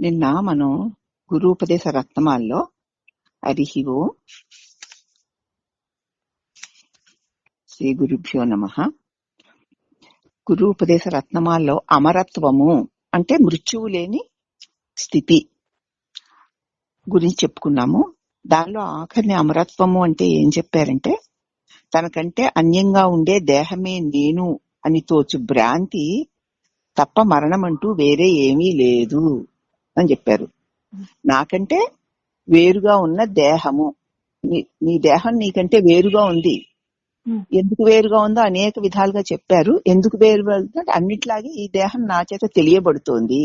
నిన్న మనం గురూపదేశ రత్నమాల్లో హరి ఓం శ్రీ గురుభ్యో నమః. గురూపదేశ రత్నమాల్లో అమరత్వము అంటే మృత్యువు లేని స్థితి గురించి చెప్పుకున్నాము. దానిలో ఆఖరిని అమరత్వము అంటే ఏం చెప్పారంటే, తనకంటే అన్యంగా ఉండే దేహమే నేను అని తోచు భ్రాంతి తప్ప మరణం అంటూ వేరే ఏమీ లేదు అని చెప్పారు. నాకంటే వేరుగా ఉన్న దేహము, నీ దేహం నీకంటే వేరుగా ఉంది. ఎందుకు వేరుగా ఉందో అనేక విధాలుగా చెప్పారు. ఎందుకు వేరుగా ఉందంటే అన్నిట్లాగే ఈ దేహం నా చేత తెలియబడుతోంది.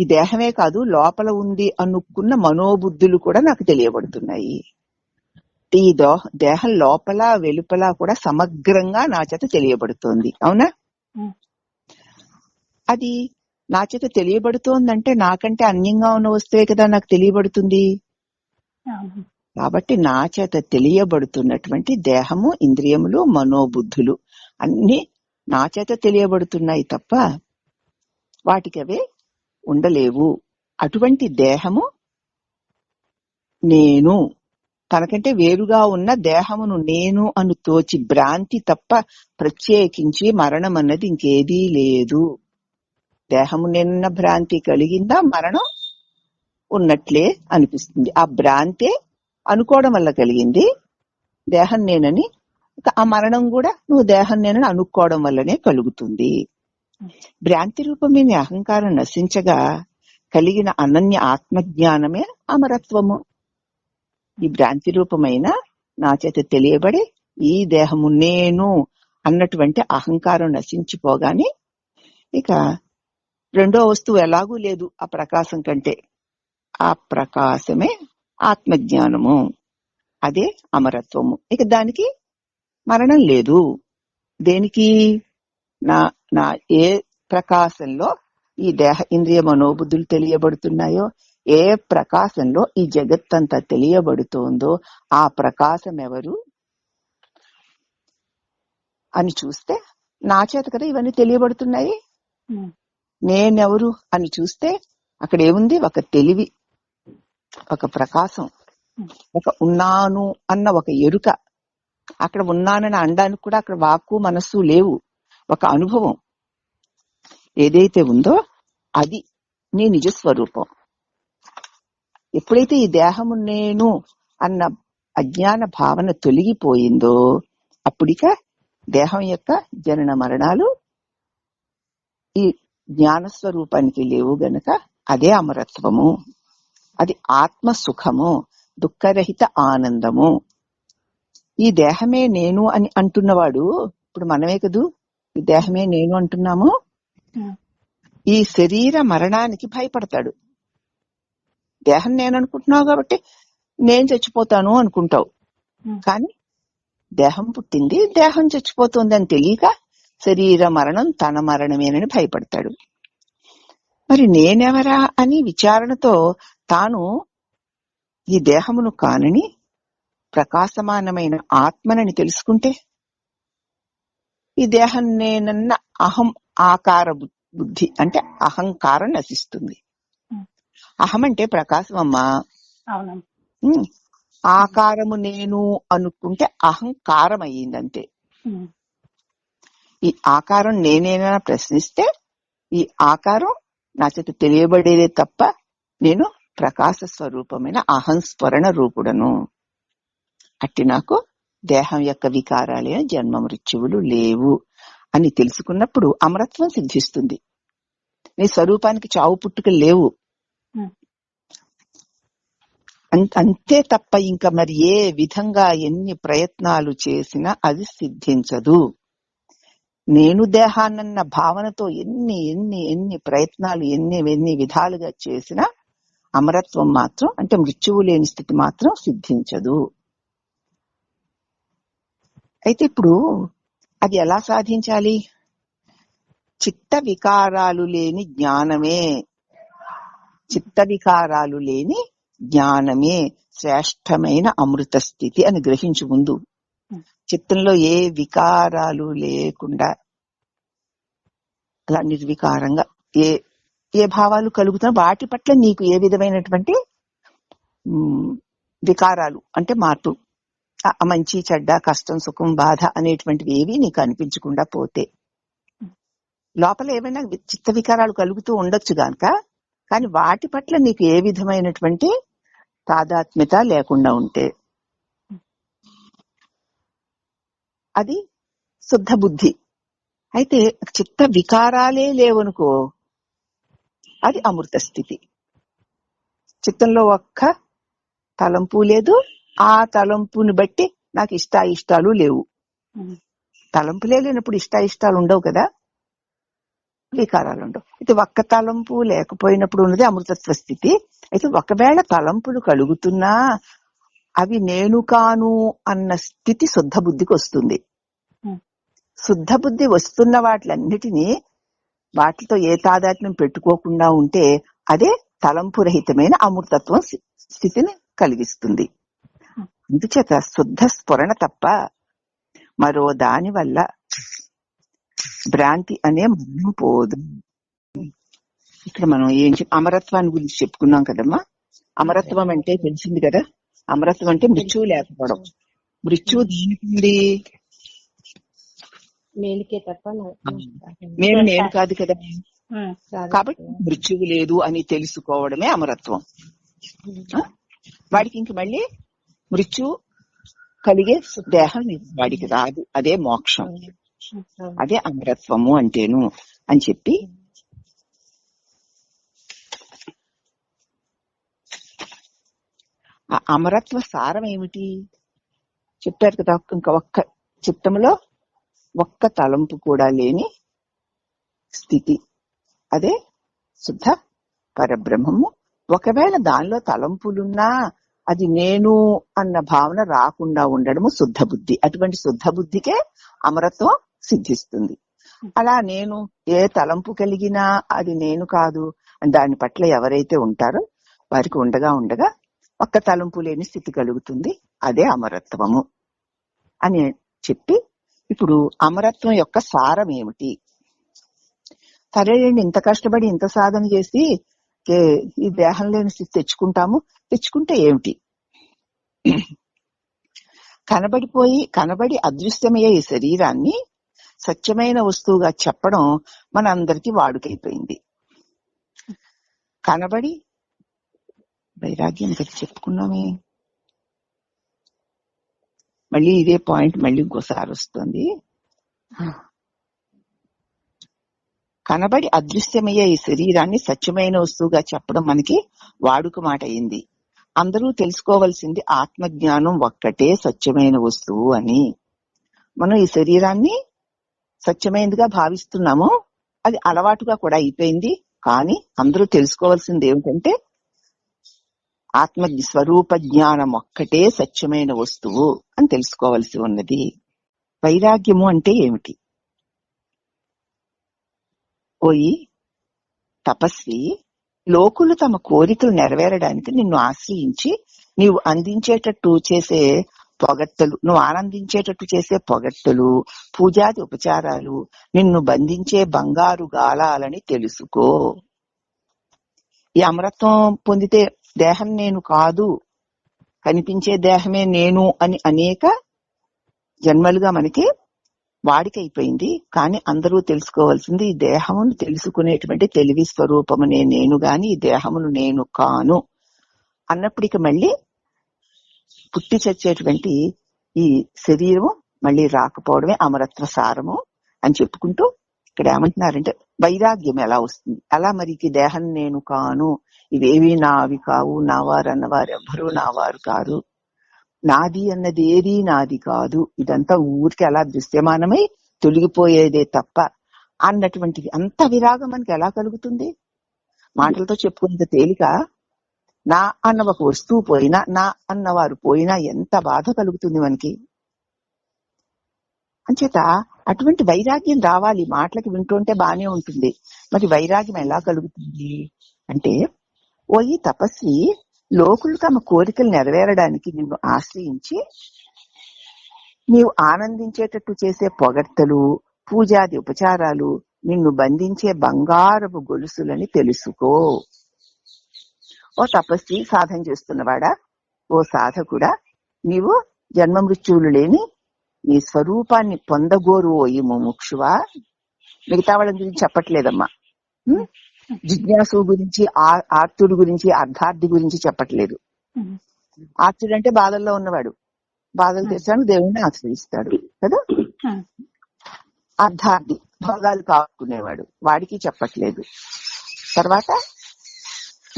ఈ దేహమే కాదు, లోపల ఉంది అనుకున్న మనోబుద్ధులు కూడా నాకు తెలియబడుతున్నాయి. ఈ దేహం లోపల వెలుపల కూడా సమగ్రంగా నా చేత తెలియబడుతోంది. అవునా? అది నా చేత తెలియబడుతోందంటే నాకంటే అన్యంగా ఉన్న వస్తువే కదా నాకు తెలియబడుతుంది. కాబట్టి నా చేత తెలియబడుతున్నటువంటి దేహము, ఇంద్రియములు, మనోబుద్ధులు అన్ని నా చేత తెలియబడుతున్నాయి తప్ప వాటికి అవే ఉండలేవు. అటువంటి దేహము నేను, తనకంటే వేరుగా ఉన్న దేహమును నేను అను తోచి భ్రాంతి తప్ప ప్రత్యేకించి మరణం అన్నది ఇంకేదీ లేదు. దేహము నేనున్న భ్రాంతి కలిగిందా మరణం ఉన్నట్లే అనిపిస్తుంది. ఆ భ్రాంతే అనుకోవడం వల్ల కలిగింది దేహం నేనని. ఆ మరణం కూడా నువ్వు దేహం నేనని అనుకోవడం వల్లనే కలుగుతుంది. భ్రాంతి రూపమైన అహంకారం నశించగా కలిగిన అనన్య ఆత్మజ్ఞానమే అమరత్వము. ఈ భ్రాంతి రూపమైన నా చేత తెలియబడి ఈ దేహము నేను అన్నటువంటి అహంకారం నశించిపోగానే ఇక రెండో వస్తువు ఎలాగూ లేదు ఆ ప్రకాశం కంటే. ఆ ప్రకాశమే ఆత్మజ్ఞానము, అదే అమరత్వము. ఇక దానికి మరణం లేదు. దేనికి? నా ఏ ప్రకాశంలో ఈ దేహ ఇంద్రియ మనోబుద్ధులు తెలియబడుతున్నాయో, ఏ ప్రకాశంలో ఈ జగత్తంతా తెలియబడుతోందో ఆ ప్రకాశం ఎవరు అని చూస్తే నా చేత కదా ఇవన్నీ తెలియబడుతున్నాయి. నేనెవరు అని చూస్తే అక్కడ ఏముంది? ఒక తెలివి, ఒక ప్రకాశం, ఒక ఉన్నాను అన్న ఒక ఎరుక. అక్కడ ఉన్నానని అనడానికి కూడా అక్కడ వాక్కు మనస్సు లేవు. ఒక అనుభవం ఏదైతే ఉందో అది నీ నిజస్వరూపం. ఎప్పుడైతే ఈ దేహము నేను అన్న అజ్ఞాన భావన తొలగిపోయిందో అప్పుడిక దేహం యొక్క జనన మరణాలు ఈ జ్ఞానస్వరూపానికి లేవు గనక అదే అమరత్వము, అది ఆత్మ సుఖము, దుఃఖరహిత ఆనందము. ఈ దేహమే నేను అని అంటున్నవాడు ఇప్పుడు మనమే కదూ. ఈ దేహమే నేను అంటున్నాము. ఈ శరీర మరణానికి భయపడతాడు. దేహం నేను అనుకుంటున్నావు కాబట్టి నేను చచ్చిపోతాను అనుకుంటావు. కానీ దేహం పుట్టింది, దేహం చచ్చిపోతుంది అని తెలియక శరీర మరణం తన మరణమేనని భయపడతాడు. మరి నేనెవరా అని విచారణతో తాను ఈ దేహమును కానని ప్రకాశమానమైన ఆత్మనని తెలుసుకుంటే ఈ దేహం నేనన్న అహం ఆకార బుద్ధి అంటే అహంకారం నశిస్తుంది. అహం అంటే ప్రకాశం అమ్మా. ఆకారము నేను అనుకుంటే అహంకారం అయ్యిందంతే. ఈ ఆకారం నేనేనా ప్రశ్నిస్తే ఈ ఆకారం నా చేత తెలియబడేదే తప్ప నేను ప్రకాశ స్వరూపమైన అహంస్ఫురణ రూపుడను. అట్టి నాకు దేహం యొక్క వికారాలే జన్మ మృత్యువులు లేవు అని తెలుసుకున్నప్పుడు అమరత్వం సిద్ధిస్తుంది. నీ స్వరూపానికి చావు పుట్టుకలు లేవు. అంతే తప్ప ఇంకా మరి ఏ విధంగా ఎన్ని ప్రయత్నాలు చేసినా అది సిద్ధించదు. నేను దేహాన్నన్న భావనతో ఎన్ని ఎన్ని ఎన్ని ప్రయత్నాలు ఎన్ని విధాలుగా చేసినా అమరత్వం మాత్రం అంటే మృత్యువు లేని స్థితి మాత్రం సిద్ధించదు. అయితే ఇప్పుడు అది ఎలా సాధించాలి? చిత్త వికారాలు లేని జ్ఞానమే, చిత్త వికారాలు లేని జ్ఞానమే శ్రేష్టమైన అమృత స్థితి అని గ్రహించు. ముందు చిత్తంలో ఏ వికారాలు లేకుండా అలా నిర్వికారంగా ఏ ఏ భావాలు కలుగుతున్నా వాటి పట్ల నీకు ఏ విధమైనటువంటి వికారాలు అంటే మార్పు, మంచి చెడ్డ కష్టం సుఖం బాధ అనేటువంటివి ఏవి నీకు అనిపించకుండా పోతే, లోపల ఏమైనా చిత్త వికారాలు కలుగుతూ ఉండొచ్చు గాక, కానీ వాటి పట్ల నీకు ఏ విధమైనటువంటి తాదాత్మ్యత లేకుండా ఉంటే అది శుద్ధ బుద్ధి. అయితే చిత్త వికారాలే లేవనుకో అది అమృత స్థితి. చిత్తంలో ఒక్క తలంపు లేదు, ఆ తలంపుని బట్టి నాకు ఇష్టాలు లేవు. తలంపులే లేనప్పుడు ఇష్టాలు ఉండవు కదా, వికారాలు ఉండవు. అయితే ఒక్క తలంపు లేకపోయినప్పుడు ఉన్నది అమృతత్వ స్థితి. అయితే ఒకవేళ తలంపులు కలుగుతున్నా అవి నేను కాను అన్న స్థితి శుద్ధ బుద్ధికి వస్తుంది. శుద్ధ బుద్ధి వస్తున్న వాటిలన్నిటినీ వాటితో ఏ తాదాత్మ్యం పెట్టుకోకుండా ఉంటే అదే తలంపు రహితమైన అమృతత్వం స్థితిని కలిగిస్తుంది. అందుచేత శుద్ధ స్ఫురణ తప్ప మరో దాని వల్ల భ్రాంతి అనే మనం పోదు. ఇక్కడ మనం అమరత్వాన్ని గురించి చెప్పుకున్నాం కదమ్మా. అమరత్వం అంటే తెలిసింది కదా, అమరత్వం అంటే మృత్యువు లేకపోవడం. మృత్యువు దేనికి? మేలుకే తప్ప నేను కాదు కదా, కాబట్టి మృత్యువు లేదు అని తెలుసుకోవడమే అమరత్వం. వాడికి ఇంక మళ్ళీ మృత్యువు కలిగే దేహం వాడికి రాదు, అదే మోక్షం, అదే అమరత్వము అంటేను అని చెప్పి ఆ అమరత్వ సారం ఏమిటి చెప్పారు కదా. ఇంకా ఒక్క చిత్తంలో ఒక్క తలంపు కూడా లేని స్థితి, అదే శుద్ధ పరబ్రహ్మము. ఒకవేళ దానిలో తలంపులున్నా అది నేను అన్న భావన రాకుండా ఉండడము శుద్ధ బుద్ధి. అటువంటి శుద్ధ బుద్ధికే అమరత్వం సిద్ధిస్తుంది. అలా నేను ఏ తలంపు కలిగినా అది నేను కాదు దాని పట్ల ఎవరైతే ఉంటారో వారికి ఉండగా ఒక్క తలంపు లేని స్థితి కలుగుతుంది, అదే అమరత్వము అని చెప్పి ఇప్పుడు అమరత్వం యొక్క సారం ఏమిటి? సరేనండి, ఇంత కష్టపడి ఇంత సాధన చేసి ఈ దేహం లేని స్థితి తెచ్చుకుంటే ఏమిటి? కనబడి అదృశ్యమయ్యే ఈ శరీరాన్ని సత్యమైన వస్తువుగా చెప్పడం మన అందరికీ వాడుకైపోయింది. కనబడి వైరాగ్యం కదా చెప్పుకున్నామే, మళ్ళీ ఇదే పాయింట్ మళ్ళీ ఇంకోసారి వస్తుంది. కనబడి అదృశ్యమయ్యే ఈ శరీరాన్ని సత్యమైన వస్తువుగా చెప్పడం మనకి వాడుక మాట అయింది. అందరూ తెలుసుకోవాల్సింది ఆత్మజ్ఞానం ఒక్కటే సత్యమైన వస్తువు అని. మనం ఈ శరీరాన్ని సత్యమైనదిగా భావిస్తున్నాము, అది అలవాటుగా కూడా అయిపోయింది. కానీ అందరూ తెలుసుకోవాల్సింది ఏమిటంటే ఆత్మ స్వరూప జ్ఞానం ఒక్కటే సత్యమైన వస్తువు అని తెలుసుకోవాల్సి ఉన్నది. వైరాగ్యము అంటే ఏమిటి? ఓయి తపస్వి, లోకులు తమ కోరికలు నెరవేరడానికి నిన్ను ఆశ్రయించి నీవు అందించేటట్టు చేసే పొగడ్తలు, నువ్వు ఆనందించేటట్టు చేసే పొగడ్తలు, పూజాది ఉపచారాలు నిన్ను బంధించే బంగారు గాలాలని తెలుసుకో. ఈ అమరత్వం పొందితే దేహం నేను కాదు, కనిపించే దేహమే నేను అని అనేక జన్మలుగా మనకి వాడికైపోయింది. కానీ అందరూ తెలుసుకోవాల్సింది ఈ దేహమును తెలుసుకునేటువంటి తెలివి స్వరూపమునే నేను గాని ఈ దేహమును నేను కాను అన్నప్పటికీ మళ్ళీ పుట్టి చచ్చేటువంటి ఈ శరీరము మళ్ళీ రాకపోవడమే అమరత్వ సారము అని చెప్పుకుంటూ ఇక్కడ ఏమంటున్నారంటే వైరాగ్యం ఎలా వస్తుంది? అలా మరి ఈ దేహం నేను కాను, ఇవేవి నావి కావు, నావారు అన్నవారు ఎవ్వరూ నావారు కారు, నాది అన్నది ఏది నాది కాదు, ఇదంతా ఊరికి ఎలా దృశ్యమానమై తొలగిపోయేదే తప్ప అన్నటువంటి అంత విరాగం మనకి ఎలా కలుగుతుంది? మాటలతో చెప్పుకునేంత తేలిక. నా అన్న ఒక వస్తువు పోయినా, నా అన్నవారు పోయినా ఎంత బాధ కలుగుతుంది మనకి. అంచేత అటువంటి వైరాగ్యం రావాలి. మాటలకి వింటుంటే బానే ఉంటుంది, మరి వైరాగ్యం ఎలా కలుగుతుంది అంటే, ఓయి తపస్వి, లోకులు తమ కోరికలు నెరవేరడానికి నిన్ను ఆశ్రయించి నీవు ఆనందించేటట్టు చేసే పొగడ్తలు, పూజాది ఉపచారాలు నిన్ను బంధించే బంగారపు గొలుసులని తెలుసుకో. ఓ తపస్వి, సాధన చేస్తున్నవాడా, ఓ సాధకుడా, నీవు జన్మ మృత్యువులు లేని నీ స్వరూపాన్ని పొందగోరు ఓ ఈ ముముక్షువా. మిగతా వాళ్ళ గురించి చెప్పట్లేదమ్మా. జిజ్ఞాసు గురించి, ఆర్తుడి గురించి, అర్థార్థి గురించి చెప్పట్లేదు. ఆర్తుడు అంటే బాధల్లో ఉన్నవాడు, బాధలు తెచ్చాడు దేవుణ్ణి ఆశ్రయిస్తాడు కదా. అర్థార్థి భోగాలు కాకునేవాడు, వాడికి చెప్పట్లేదు. తర్వాత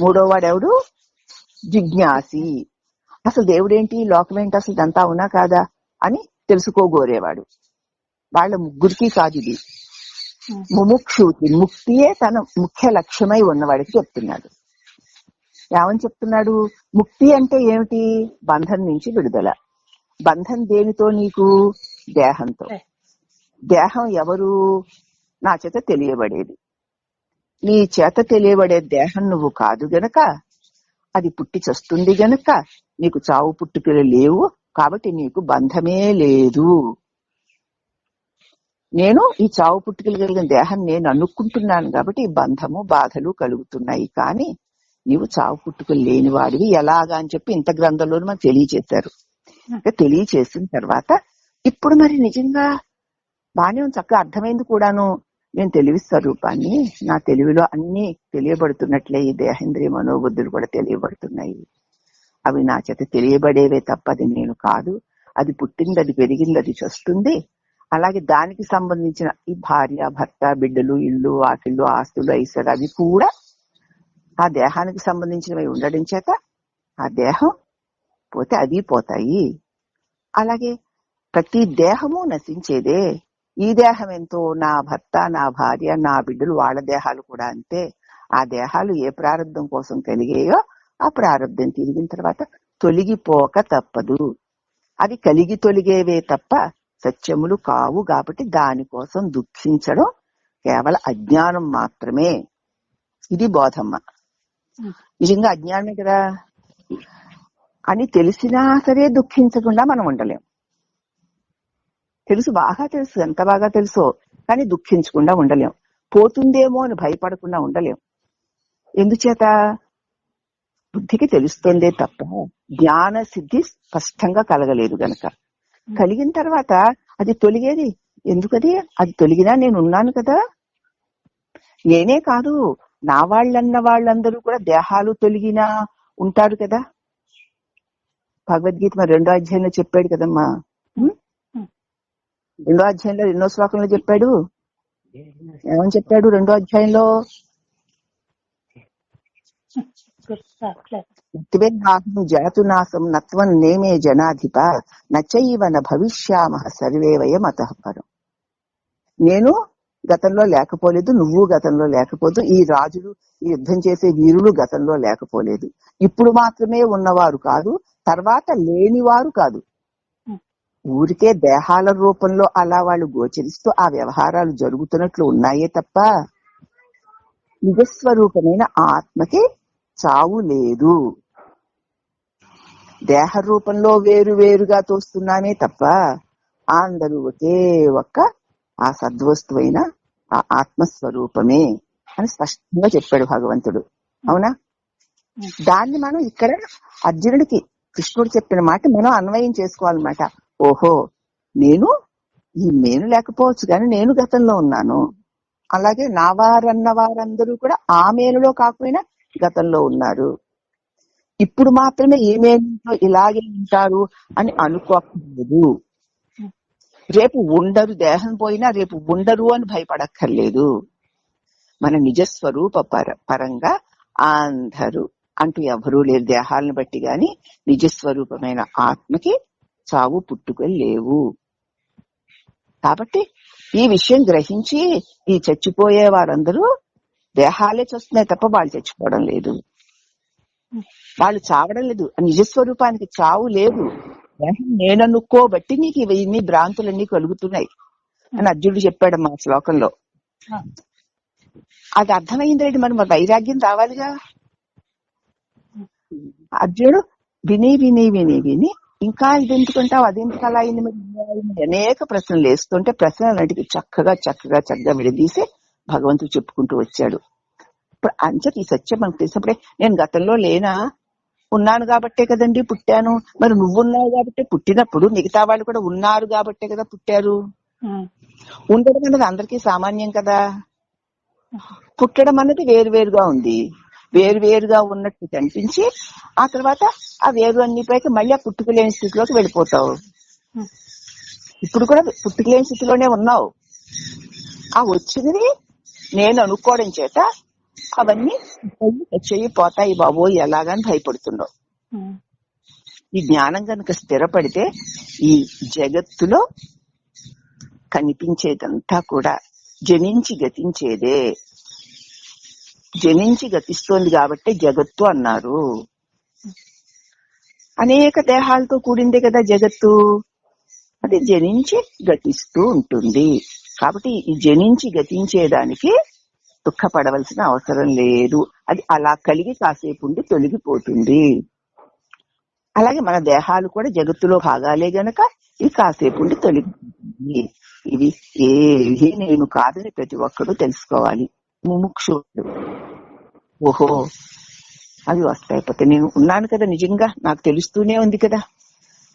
మూడో వాడెవడు? జిజ్ఞాసి. అసలు దేవుడేంటి, లోకమేంటి, అసలు ఇదంతా అవునా కాదా అని తెలుసుకోగోరేవాడు. వాళ్ళ ముగ్గురికి కాదు ఇది. ముముక్షుకి, ముక్తియే తన ముఖ్య లక్ష్యమై ఉన్నవాడికి చెప్తున్నాడు. ఏమని చెప్తున్నాడు? ముక్తి అంటే ఏమిటి? బంధం నుంచి విడుదల. బంధం దేనితో నీకు? దేహంతో. దేహం ఎవరు? నా చేత తెలియబడేది. నీ చేత తెలియబడే దేహం నువ్వు కాదు గనక, అది పుట్టి చస్తుంది గనక నీకు చావు పుట్టుకలు లేవు. కాబట్టి నీకు బంధమే లేదు. నేను ఈ చావు పుట్టుకలు కలిగిన దేహం నేను అనుకుంటున్నాను కాబట్టి ఈ బంధము బాధలు కలుగుతున్నాయి. కానీ నీవు చావు పుట్టుకలు లేని వాడివి. ఎలాగా అని చెప్పి ఇంత గ్రంథంలో మనకు తెలియచేశారు. తెలియచేసిన తర్వాత ఇప్పుడు మరి నిజంగా బానే చక్కగా అర్థమైంది కూడాను. నేను తెలివి స్వరూపాన్ని, నా తెలివిలో అన్ని తెలియబడుతున్నట్లే ఈ దేహేంద్రియ మనోబుద్ధులు కూడా తెలియబడుతున్నాయి. అవి నా చేత తెలియబడేవే తప్ప అది నేను కాదు. అది పుట్టింది, అది పెరిగింది, అది చస్తుంది. అలాగే దానికి సంబంధించిన ఈ భార్య, భర్త, బిడ్డలు, ఇల్లు, వాకిళ్ళు, ఆస్తులు, ఐశ్వర్యాలు అవి కూడా ఆ దేహానికి సంబంధించినవి ఉండడం చేత ఆ దేహం పోతే అది పోతాయి. అలాగే ప్రతి దేహము నశించేదే. ఈ దేహం ఎంతో, నా భర్త, నా భార్య, నా బిడ్డలు, వాళ్ళ దేహాలు కూడా అంతే. ఆ దేహాలు ఏ ప్రారంభం కోసం కలిగేయో ఆ ప్రారంభం తిరిగిన తర్వాత తొలగిపోక తప్పదు. అవి కలిగి తొలిగేవే తప్ప సత్యములు కావు. కాబట్టి దానికోసం దుఃఖించడం కేవలం అజ్ఞానం మాత్రమే. ఇది బోధమ్మ. నిజంగా అజ్ఞానమే కదా అని తెలిసినా సరే దుఃఖించకుండా మనం ఉండలేం. తెలుసు, బాగా తెలుసు, ఎంత బాగా తెలుసో, కానీ దుఃఖించకుండా ఉండలేం. పోతుందేమో అని భయపడకుండా ఉండలేం. ఎందుచేత? బుద్ధికి తెలుస్తుందే తప్ప జ్ఞాన సిద్ధి స్పష్టంగా కలగలేదు గనక. కలిగిన తర్వాత అది తొలిగేది ఎందుకది? అది తొలగినా నేను ఉన్నాను కదా. నేనే కాదు, నా వాళ్ళన్న వాళ్ళందరూ కూడా దేహాలు తొలగినా ఉంటారు కదా. భగవద్గీత మరి 2వ అధ్యాయంలో చెప్పాడు కదమ్మా. 2వ అధ్యాయంలో 2వ శ్లోకంలో చెప్పాడు. ఏమని చెప్పాడు 2వ అధ్యాయంలో? జాతునాశం నత్వం నేమే జనాధిప నచైవన భవిష్యామ సర్వే వయం అతఃపరం. నేను గతంలో లేకపోలేదు, నువ్వు గతంలో లేకపోదు, ఈ రాజులు, ఈ యుద్ధం చేసే వీరులు గతంలో లేకపోలేదు. ఇప్పుడు మాత్రమే ఉన్నవారు కాదు, తర్వాత లేనివారు కాదు. ఊరికే దేహాల రూపంలో అలా వాళ్ళు గోచరిస్తూ ఆ వ్యవహారాలు జరుగుతున్నట్లు ఉన్నాయే తప్ప నిజస్వరూపమైన ఆత్మకి చావు లేదు. దేహ రూపంలో వేరు వేరుగా తోస్తున్నామే తప్ప అందరూ ఒకే ఒక్క ఆ సద్వస్తువైన ఆ ఆత్మస్వరూపమే అని స్పష్టంగా చెప్పాడు భగవంతుడు. అవునా? దాన్ని మనం ఇక్కడ అర్జునుడికి కృష్ణుడు చెప్పిన మాట మనం అన్వయం చేసుకోవాలన్నమాట. ఓహో, నేను లేకపోవచ్చు కానీ నేను గతంలో ఉన్నాను. అలాగే నా వారన్న వారందరూ కూడా ఆ మేలులో కాకపోయినా గతంలో ఉన్నారు. ఇప్పుడు మాత్రమే ఈ మేలులో ఇలాగే ఉంటారు అని అనుకోకూడదు. రేపు ఉండరు, దేహం పోయినా రేపు ఉండరు అని భయపడక్కర్లేదు. మన నిజస్వరూప పరంగా అందరూ అంటూ ఎవరూ లేరు దేహాలను బట్టి గాని. నిజస్వరూపమైన ఆత్మకి చావు పుట్టుకలు లేవు. కాబట్టి ఈ విషయం గ్రహించి ఈ చచ్చిపోయే వారందరూ దేహాలే చూస్తున్నాయి తప్ప వాళ్ళు చచ్చిపోవడం లేదు, వాళ్ళు చావడం లేదు. నిజస్వరూపానికి చావు లేదు. దేహం నేననుకోబట్టి నీకు ఇన్ని భ్రాంతులన్నీ కలుగుతున్నాయి అని అర్జునుడు చెప్పాడమ్మా శ్లోకంలో. అది అర్థమైంది. మరి వైరాగ్యం రావాలిగా. అర్జునుడు విని విని విని విని ఇంకా ఇది ఎందుకుంటావు, అదెందుకు అలా అయింది, మరి అనేక ప్రశ్నలు వేస్తుంటే ప్రశ్నలన్నిటికీ చక్కగా విడదీసి భగవంతుడు చెప్పుకుంటూ వచ్చాడు. ఇప్పుడు అంచేత ఈ సత్యం మనకు తెలిసినప్పుడే నేను గతంలో లేనా, ఉన్నాను కాబట్టే కదండి పుట్టాను. మరి నువ్వున్నావు కాబట్టి పుట్టినప్పుడు మిగతా వాళ్ళు కూడా ఉన్నారు కాబట్టే కదా పుట్టారు. ఉండడం అన్నది అందరికీ సామాన్యం కదా. పుట్టడం అన్నది వేరువేరుగా ఉంది. వేరువేరుగా ఉన్నట్టు కనిపించి ఆ తర్వాత ఆ వేరు అన్ని పైకి మళ్ళీ ఆ పుట్టుకలేని స్థితిలోకి వెళ్ళిపోతావు. ఇప్పుడు కూడా పుట్టుకలేని స్థితిలోనే ఉన్నావు. ఆ వచ్చినది నేను అనుకోవడం చేత అవన్నీ వచ్చేవి పోతాయి బాబోయ్ ఎలాగని భయపడుతున్నావు. ఈ జ్ఞానం కనుక స్థిరపడితే ఈ జగత్తులో కనిపించేదంతా కూడా జనించి గతించేదే. జనించి గతిస్తోంది కాబట్టి జగత్తు అన్నారు. అనేక దేహాలతో కూడిందే కదా జగత్తు. అది జనించి గతిస్తూ ఉంటుంది. కాబట్టి ఈ జనించి గతించేదానికి దుఃఖపడవలసిన అవసరం లేదు. అది అలా కలిగి కాసేపు ఉండి తొలగిపోతుంది. అలాగే మన దేహాలు కూడా జగత్తులో భాగాలే గనక ఇవి కాసేపు ఉండి తొలగిపోతుంది. ఇవి ఏవి నేను కాదని ప్రతి ఒక్కరూ తెలుసుకోవాలి. ముముక్షుడు ఓహో అవి వస్తాయిపోతే నేను ఉన్నాను కదా, నిజంగా నాకు తెలుస్తూనే ఉంది కదా,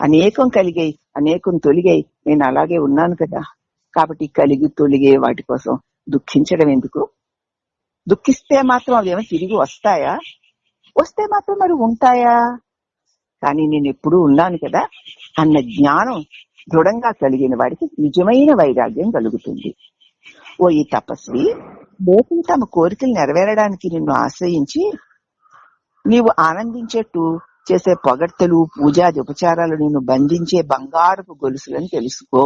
అనేకం కలిగాయి అనేకం తొలిగాయి, నేను అలాగే ఉన్నాను కదా. కాబట్టి కలిగి తొలిగే వాటి కోసం దుఃఖించడం ఎందుకు? దుఃఖిస్తే మాత్రం అవి ఏమో తిరిగి వస్తాయా? వస్తే మాత్రం మరి ఉంటాయా? కానీ నేను ఎప్పుడూ ఉన్నాను కదా అన్న జ్ఞానం దృఢంగా కలిగిన వాడికి నిజమైన వైరాగ్యం కలుగుతుంది. ఓ ఈ తపస్వి, లోకులు తమ కోరికలు నెరవేరడానికి నిన్ను ఆశ్రయించి నీవు ఆనందించేట్టు చేసే పొగడ్తలు పూజాది ఉపచారాలు నిన్ను బంధించే బంగారపు గొలుసులని తెలుసుకో.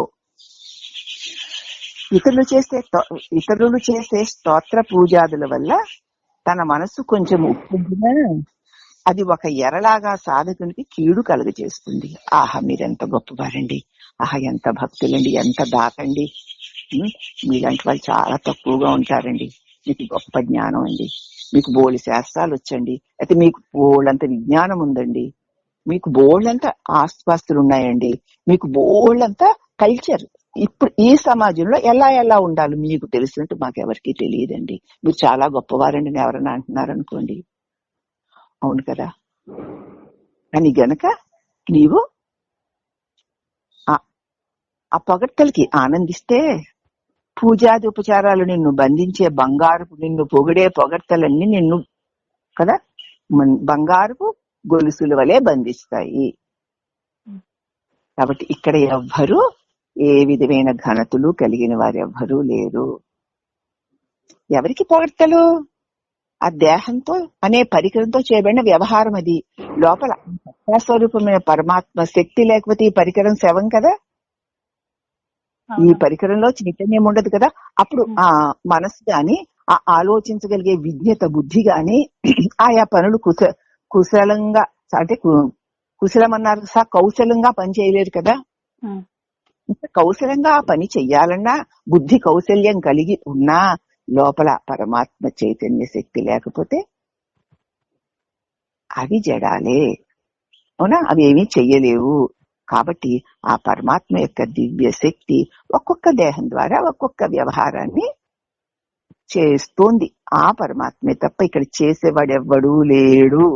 ఇతరులు చేసే స్తోత్ర పూజాదుల వల్ల తన మనసు కొంచెం ఉప్పొంగినా అది ఒక ఎరలాగా సాధకునికి కీడు కలుగజేస్తుంది. ఆహా మీరెంత గొప్పవారండి, ఆహా ఎంత భక్తులండి, ఎంత దాతండి, మీలాంటి వాళ్ళు చాలా తక్కువగా ఉంటారండి, మీకు గొప్ప జ్ఞానం అండి, మీకు బోళి శాస్త్రాలు వచ్చండి, అయితే మీకు బోళ్ళంత విజ్ఞానం ఉందండి, మీకు బోళ్ళంత ఆస్తుపాస్తులు ఉన్నాయండి, మీకు బోళ్ళంత కల్చర్. ఇప్పుడు ఈ సమాజంలో ఎలా ఉండాలి మీకు తెలిసినట్టు మాకెవరికి తెలియదండి, మీరు చాలా గొప్పవారండి అని ఎవరన్నా అంటున్నారనుకోండి, అవును కదా అని గనక నీవు ఆ పొగడ్తలకి ఆనందిస్తే పూజాది ఉపచారాలు నిన్ను బంధించే బంగారపు నిన్ను పొగిడే పొగడ్తలన్నీ నిన్ను కదా బంగారపు గొలుసుల వలె బంధిస్తాయి. కాబట్టి ఇక్కడ ఎవ్వరూ ఏ విధమైన ఘనతలు కలిగిన వారు ఎవ్వరూ లేరు. ఎవరికి పొగడ్తలు? ఆ దేహంతో అనే పరికరంతో చేయబడిన వ్యవహారం. అది లోపల సత్తాస్వరూపమైన పరమాత్మ శక్తి లేకపోతే ఈ పరికరం శవం కదా. ఈ పరికరంలో చైతన్యం ఉండదు కదా. అప్పుడు ఆ మనసు గాని ఆ ఆలోచించగలిగే విజ్ఞత బుద్ధి గాని ఆయా పనులు కుశలంగా అంటే కుశలం అన్నారు కౌశలంగా పని చేయలేరు కదా. కౌశలంగా ఆ పని చెయ్యాలన్నా బుద్ధి కౌశల్యం కలిగి ఉన్నా లోపల పరమాత్మ చైతన్య శక్తి లేకపోతే అవి జడాలే, అవునా, అవి ఏమీ చెయ్యలేవు. కాబట్టి ఆ పరమాత్మ యొక్క దివ్య శక్తి ఒక్కొక్క దేహం ద్వారా ఒక్కొక్క వ్యవహారాన్ని చేస్తోంది. ఆ పరమాత్మే తప్ప ఇక్కడ చేసేవాడెవ్వడూ లేడు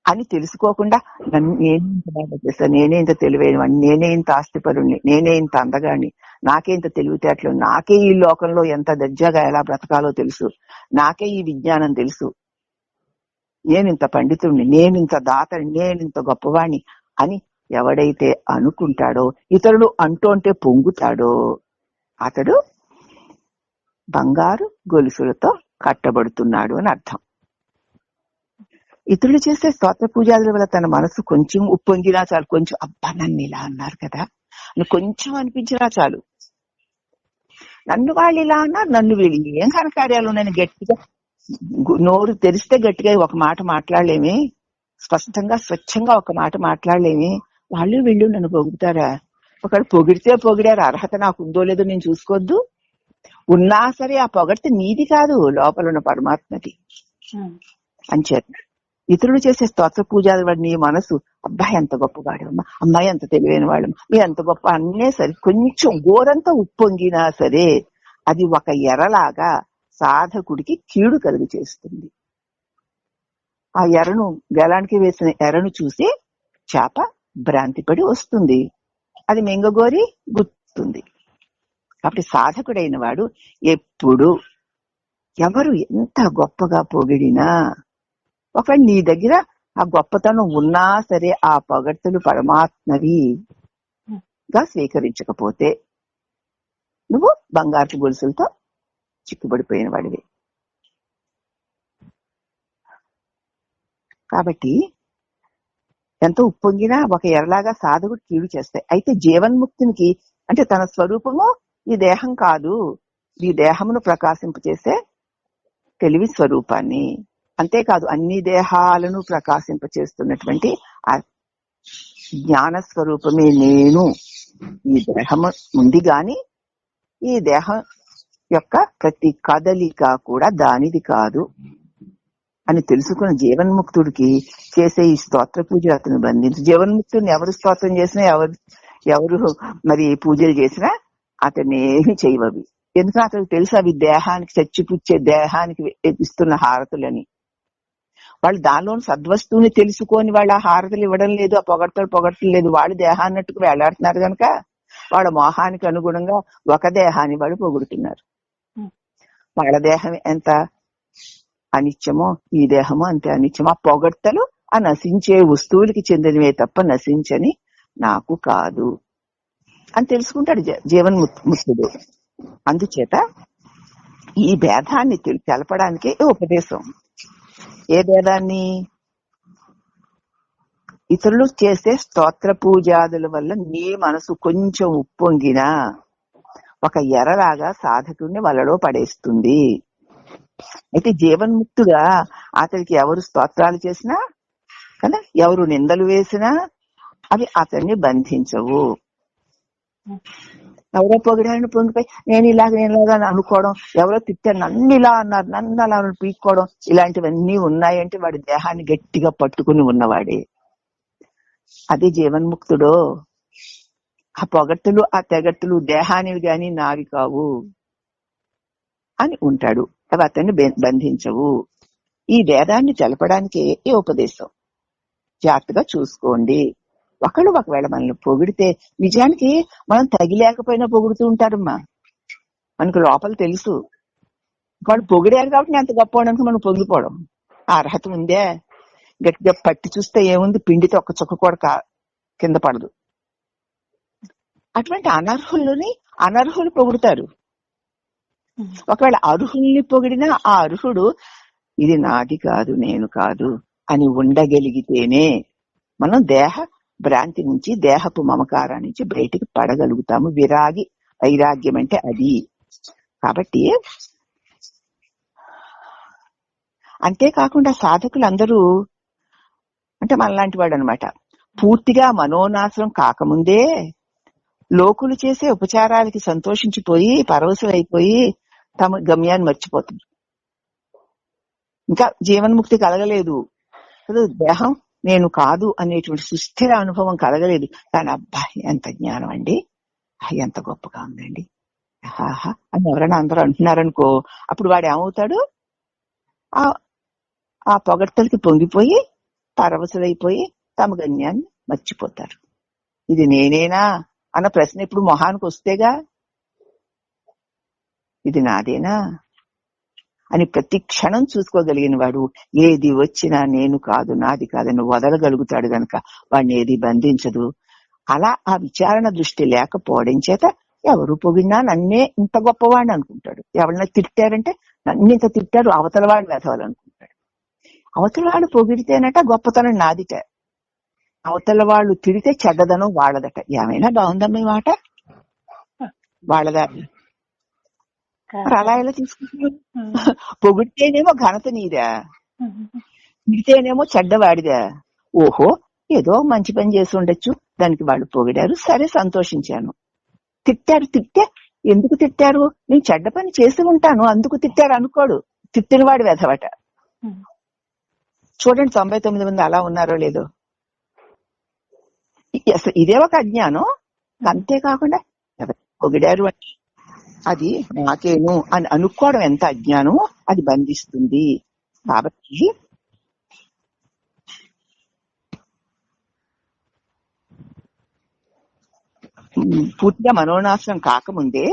అని తెలుసుకోకుండా నేనే ఇంత బాగా చేస్తాను, నేనే ఇంత తెలివైన వాడిని, నేనే ఇంత ఆస్తిపరుణ్ణి, నేనే ఇంత అందగాడిని, నాకే ఇంత తెలివితేటలు, నాకే ఈ లోకంలో ఎంత దర్జాగా ఎలా బ్రతకాలో తెలుసు, నాకే ఈ విజ్ఞానం తెలుసు, నేనింత పండితుడిని, నేనింత దాతని, నేనింత గొప్పవాణ్ణి అని ఎవడైతే అనుకుంటాడో, ఇతరులు అంటూ పొంగుతాడో అతడు బంగారు గొలుసులతో కట్టబడుతున్నాడు అని అర్థం. ఇతరులు చేసే స్తోత్ర పూజాదుల వల్ల తన మనసు కొంచెం ఉప్పొంగినా చాలు, కొంచెం అబ్బా నన్ను ఇలా అన్నారు కదా అని కొంచెం అనిపించినా చాలు, నన్ను వాళ్ళు ఇలా అన్నారు, నన్ను వీళ్ళు ఏం ఘనకార్యాలు ఉన్నాయని గట్టిగా నోరు తెరిస్తే గట్టిగా ఒక మాట మాట్లాడలేమి, స్పష్టంగా స్వచ్ఛంగా ఒక మాట మాట్లాడలేమి. వాళ్ళు వీళ్ళు నన్ను పొగుడుతారా? ఒకడు పొగిడితే పొగిడారు, అర్హత నాకు ఉందో లేదో నేను చూసుకోవద్దు? ఉన్నా సరే ఆ పొగడితే నీది కాదు, లోపల ఉన్న పరమాత్మది. అంచేత ఇతరులు చేసే స్తోత్ర పూజాది వాడు నీ మనసు అబ్బాయి ఎంత గొప్పవాడు, అమ్మాయి ఎంత తెలివైన వాళ్ళు, మీరు ఎంత గొప్ప అన్నే సరే కొంచెం గోరంతా ఉప్పొంగినా సరే అది ఒక ఎరలాగా సాధకుడికి కీడు కలుగు చేస్తుంది. ఆ ఎరను, గలానికి వేసిన ఎరను చూసి చేప భ్రాంతిపడి వస్తుంది, అది మింగగోరి గుర్తుంది. కాబట్టి సాధకుడైన వాడు ఎప్పుడు ఎవరు ఎంత గొప్పగా పొగిడినా, ఒకవేళ నీ దగ్గర ఆ గొప్పతనం ఉన్నా సరే ఆ పొగడ్తలు పరమాత్మవిగా స్వీకరించకపోతే నువ్వు బంగారు గొలుసులతో చిక్కుబడిపోయిన వాడివి. కాబట్టి ఎంత ఉప్పొంగినా ఒక ఎరలాగా సాధకుడు కీడు చేస్తాయి. అయితే జీవన్ముక్తునికి అంటే తన స్వరూపము ఈ దేహం కాదు, ఈ దేహమును ప్రకాశింపచేసే తెలివి స్వరూపాన్ని, అంతేకాదు అన్ని దేహాలను ప్రకాశింపచేస్తున్నటువంటి ఆ జ్ఞాన స్వరూపమే నేను. ఈ దేహము ఉంది గాని ఈ దేహం యొక్క ప్రతి కదలిక కూడా దానిది కాదు అని తెలుసుకున్న జీవన్ముక్తుడికి చేసే ఈ స్తోత్ర పూజ అతను బంధించు. జీవన్ముక్తుడిని ఎవరు స్తోత్రం చేసినా, ఎవరు మరి పూజలు చేసినా అతన్ని ఏమి చేయవవి. ఎందుకంటే అతనికి తెలుసు అవి దేహానికి, చచ్చిపుచ్చే దేహానికి ఇస్తున్న హారతులని. వాళ్ళు దానిలోని సద్వస్తువుని తెలుసుకొని వాళ్ళు ఆ హారతులు ఇవ్వడం లేదు, ఆ పొగడతలు వాళ్ళు దేహాన్నట్టుకు వేలాడుతున్నారు కనుక వాళ్ళ మోహానికి అనుగుణంగా ఒక దేహాన్ని వాళ్ళు పొగుడుతున్నారు. వాళ్ళ దేహం ఎంత అనిత్యమో ఈ దేహము అంతే అనిత్యమో. ఆ పొగడ్తలు ఆ నశించే వస్తువులకి చెందినవే తప్ప నశించని నాకు కాదు అని తెలుసుకుంటాడు జీవన్ముక్తుడు. అందుచేత ఈ భేదాన్ని తెలపడానికే ఉపదేశం. ఏ భేదాన్ని? ఇతరులు చేసే స్తోత్ర పూజాదుల వల్ల నీ మనసు కొంచెం ఉప్పొంగినా ఒక ఎరలాగా సాధకుడిని వలలో పడేస్తుంది. అయితే జీవన్ముక్తుగా అతనికి ఎవరు స్తోత్రాలు చేసినా కదా, ఎవరు నిందలు వేసినా అవి అతన్ని బంధించవు. ఎవరో పొగిడారని పొంగిపోయి నేను ఇలాగ అనుకోవడం, ఎవరో తిట్టారు నన్ను ఇలా అన్నారు, నన్ను అలా పీక్కోవడం, ఇలాంటివన్నీ ఉన్నాయంటే వాడి దేహాన్ని గట్టిగా పట్టుకుని ఉన్నవాడే. అది జీవన్ముక్తుడో. ఆ పొగట్టులు ఆ తెగట్టులు దేహానివి గాని నావి కావు అని ఉంటాడు. అవి అతన్ని బంధించవు. ఈ భేదాన్ని తెలపడానికే ఈ ఉపదేశం. జాగ్రత్తగా చూసుకోండి. ఒకవేళ మనల్ని పొగిడితే నిజానికి మనం తగిలేకపోయినా పొగుడుతూ ఉంటారమ్మా. మనకు లోపల తెలుసు వాడు పొగిడారు కాబట్టి నేను అంత గొప్పవాడానికి మనం పొంగిపోవడం. ఆ అర్హత ఉందే? గట్టిగా పట్టి చూస్తే ఏముంది, పిండితో ఒక్క చుక్క కూడా కింద పడదు. అటువంటి అనర్హులు పొగుడుతారు. ఒకవేళ అర్హుల్ని పొగిడినా ఆ అర్హుడు ఇది నాది కాదు, నేను కాదు అని ఉండగలిగితేనే మనం దేహ భ్రాంతి నుంచి, దేహపు మమకారా నుంచి బయటికి పడగలుగుతాము. వైరాగ్యం అంటే అది. కాబట్టి అంతేకాకుండా సాధకులందరూ అంటే మనలాంటి వాడు అనమాట, పూర్తిగా మనోనాశనం కాకముందే లోకులు చేసే ఉపచారాలకి సంతోషించిపోయి పరవశులైపోయి తమ గమ్యాన్ని మర్చిపోతారు. ఇంకా జీవన్ముక్తి కలగలేదు, దేహం నేను కాదు అనేటువంటి సుస్థిర అనుభవం కలగలేదు. కానీ అబ్బాయి ఎంత జ్ఞానం అండి, ఎంత గొప్పగా ఉందండి ఆహా అని ఎవరైనా అందరూ అంటున్నారనుకో, అప్పుడు వాడు ఏమవుతాడు? ఆ పొగడ్తలకి పొంగిపోయి పరవశులైపోయి తమ గమ్యాన్ని మర్చిపోతారు. ఇది నేనేనా అన్న ప్రశ్న ఇప్పుడు మొహానికి వస్తేగా, ఇది నాదేనా అని ప్రతి క్షణం చూసుకోగలిగిన వాడు ఏది వచ్చినా నేను కాదు, నాది కాదని వదలగలుగుతాడు గనక వాడిని ఏది బంధించదు. అలా ఆ విచారణ దృష్టి లేకపోవడం చేత ఎవరు పొగిడినా నన్నే ఇంత గొప్పవాడిని అనుకుంటాడు. ఎవరన్నా తిట్టారంటే నన్ను ఇంత తిట్టారు, అవతల వాడిని వెతవాలనుకుంటాడు. అవతల వాడు పొగిడితేనట గొప్పతనం నాదిట, అవతల వాళ్ళు తిడితే చెడ్డదనం వాళ్ళదట. ఏమైనా బాగుందమ్మా ఈ మాట? వాళ్ళదా? మరి అలా ఎలా తీసుకుంటున్నారు? పొగిడితేనేమో ఘనత నీదా, తిడితేనేమో చెడ్డవాడిదా? ఓహో ఏదో మంచి పని చేసి ఉండొచ్చు, దానికి వాళ్ళు పొగిడారు, సరే సంతోషించాను. తిట్టే ఎందుకు తిట్టారు? నేను చెడ్డ పని చేసి ఉంటాను అందుకు తిట్టారు అనుకోడు, తిట్టిన వాడు వెధవట. చూడండి 99 మంది అలా ఉన్నారో లేదో. అసలు ఇదే ఒక అజ్ఞానం. అంతేకాకుండా ఎవరు పొగిడారు అంటే అది నాకేను అని అనుకోవడం ఎంత అజ్ఞానమో అది బంధిస్తుంది. కాబట్టి పూర్తిగా మనోనాశనం కాకముందే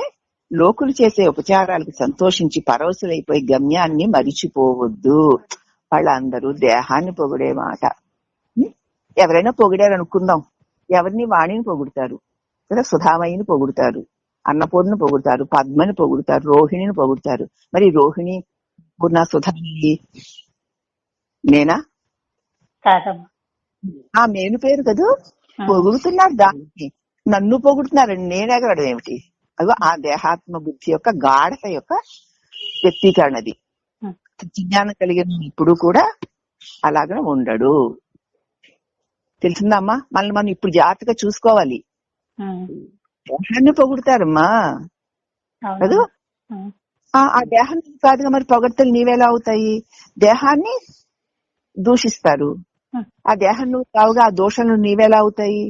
లోకులు చేసే ఉపచారాలకు సంతోషించి పరవశులైపోయి గమ్యాన్ని మరిచిపోవద్దు. వాళ్ళందరూ దేహాన్ని పొగిడే మాట. ఎవరైనా పొగిడారు అనుకుందాం, ఎవరిని వాణిని పొగుడుతారు కదా, సుధామయ్యని పొగుడుతారు, అన్నపూర్ణని పొగుడుతారు, పద్మని పొగుడుతారు, రోహిణిని పొగుడుతారు. మరి రోహిణి పూర్ణ సుధామయ్యి నేనా? ఆ మేను పేరు కదా, పొగుడుతున్నారు దాన్ని, నన్ను పొగుడుతున్నారండి, నేనెగరడం ఏమిటి? అదో ఆ దేహాత్మ బుద్ధి యొక్క గాఢత యొక్క వ్యక్తీకరణ. అది జ్ఞానం కలిగిన ఇప్పుడు కూడా అలాగనే ఉండడు. తెలిసిందమ్మా? మనల్ని మనం ఇప్పుడు జాగ్రత్తగా చూసుకోవాలి. దేహాన్ని పొగుడుతారమ్మా కదా, ఆ దేహం కాదుగా మరి పొగడ్తలు నీవేలా అవుతాయి? దేహాన్ని దూషిస్తారు, ఆ దేహం నువ్వు కావుగా ఆ దోషాలు నీవేలా అవుతాయి?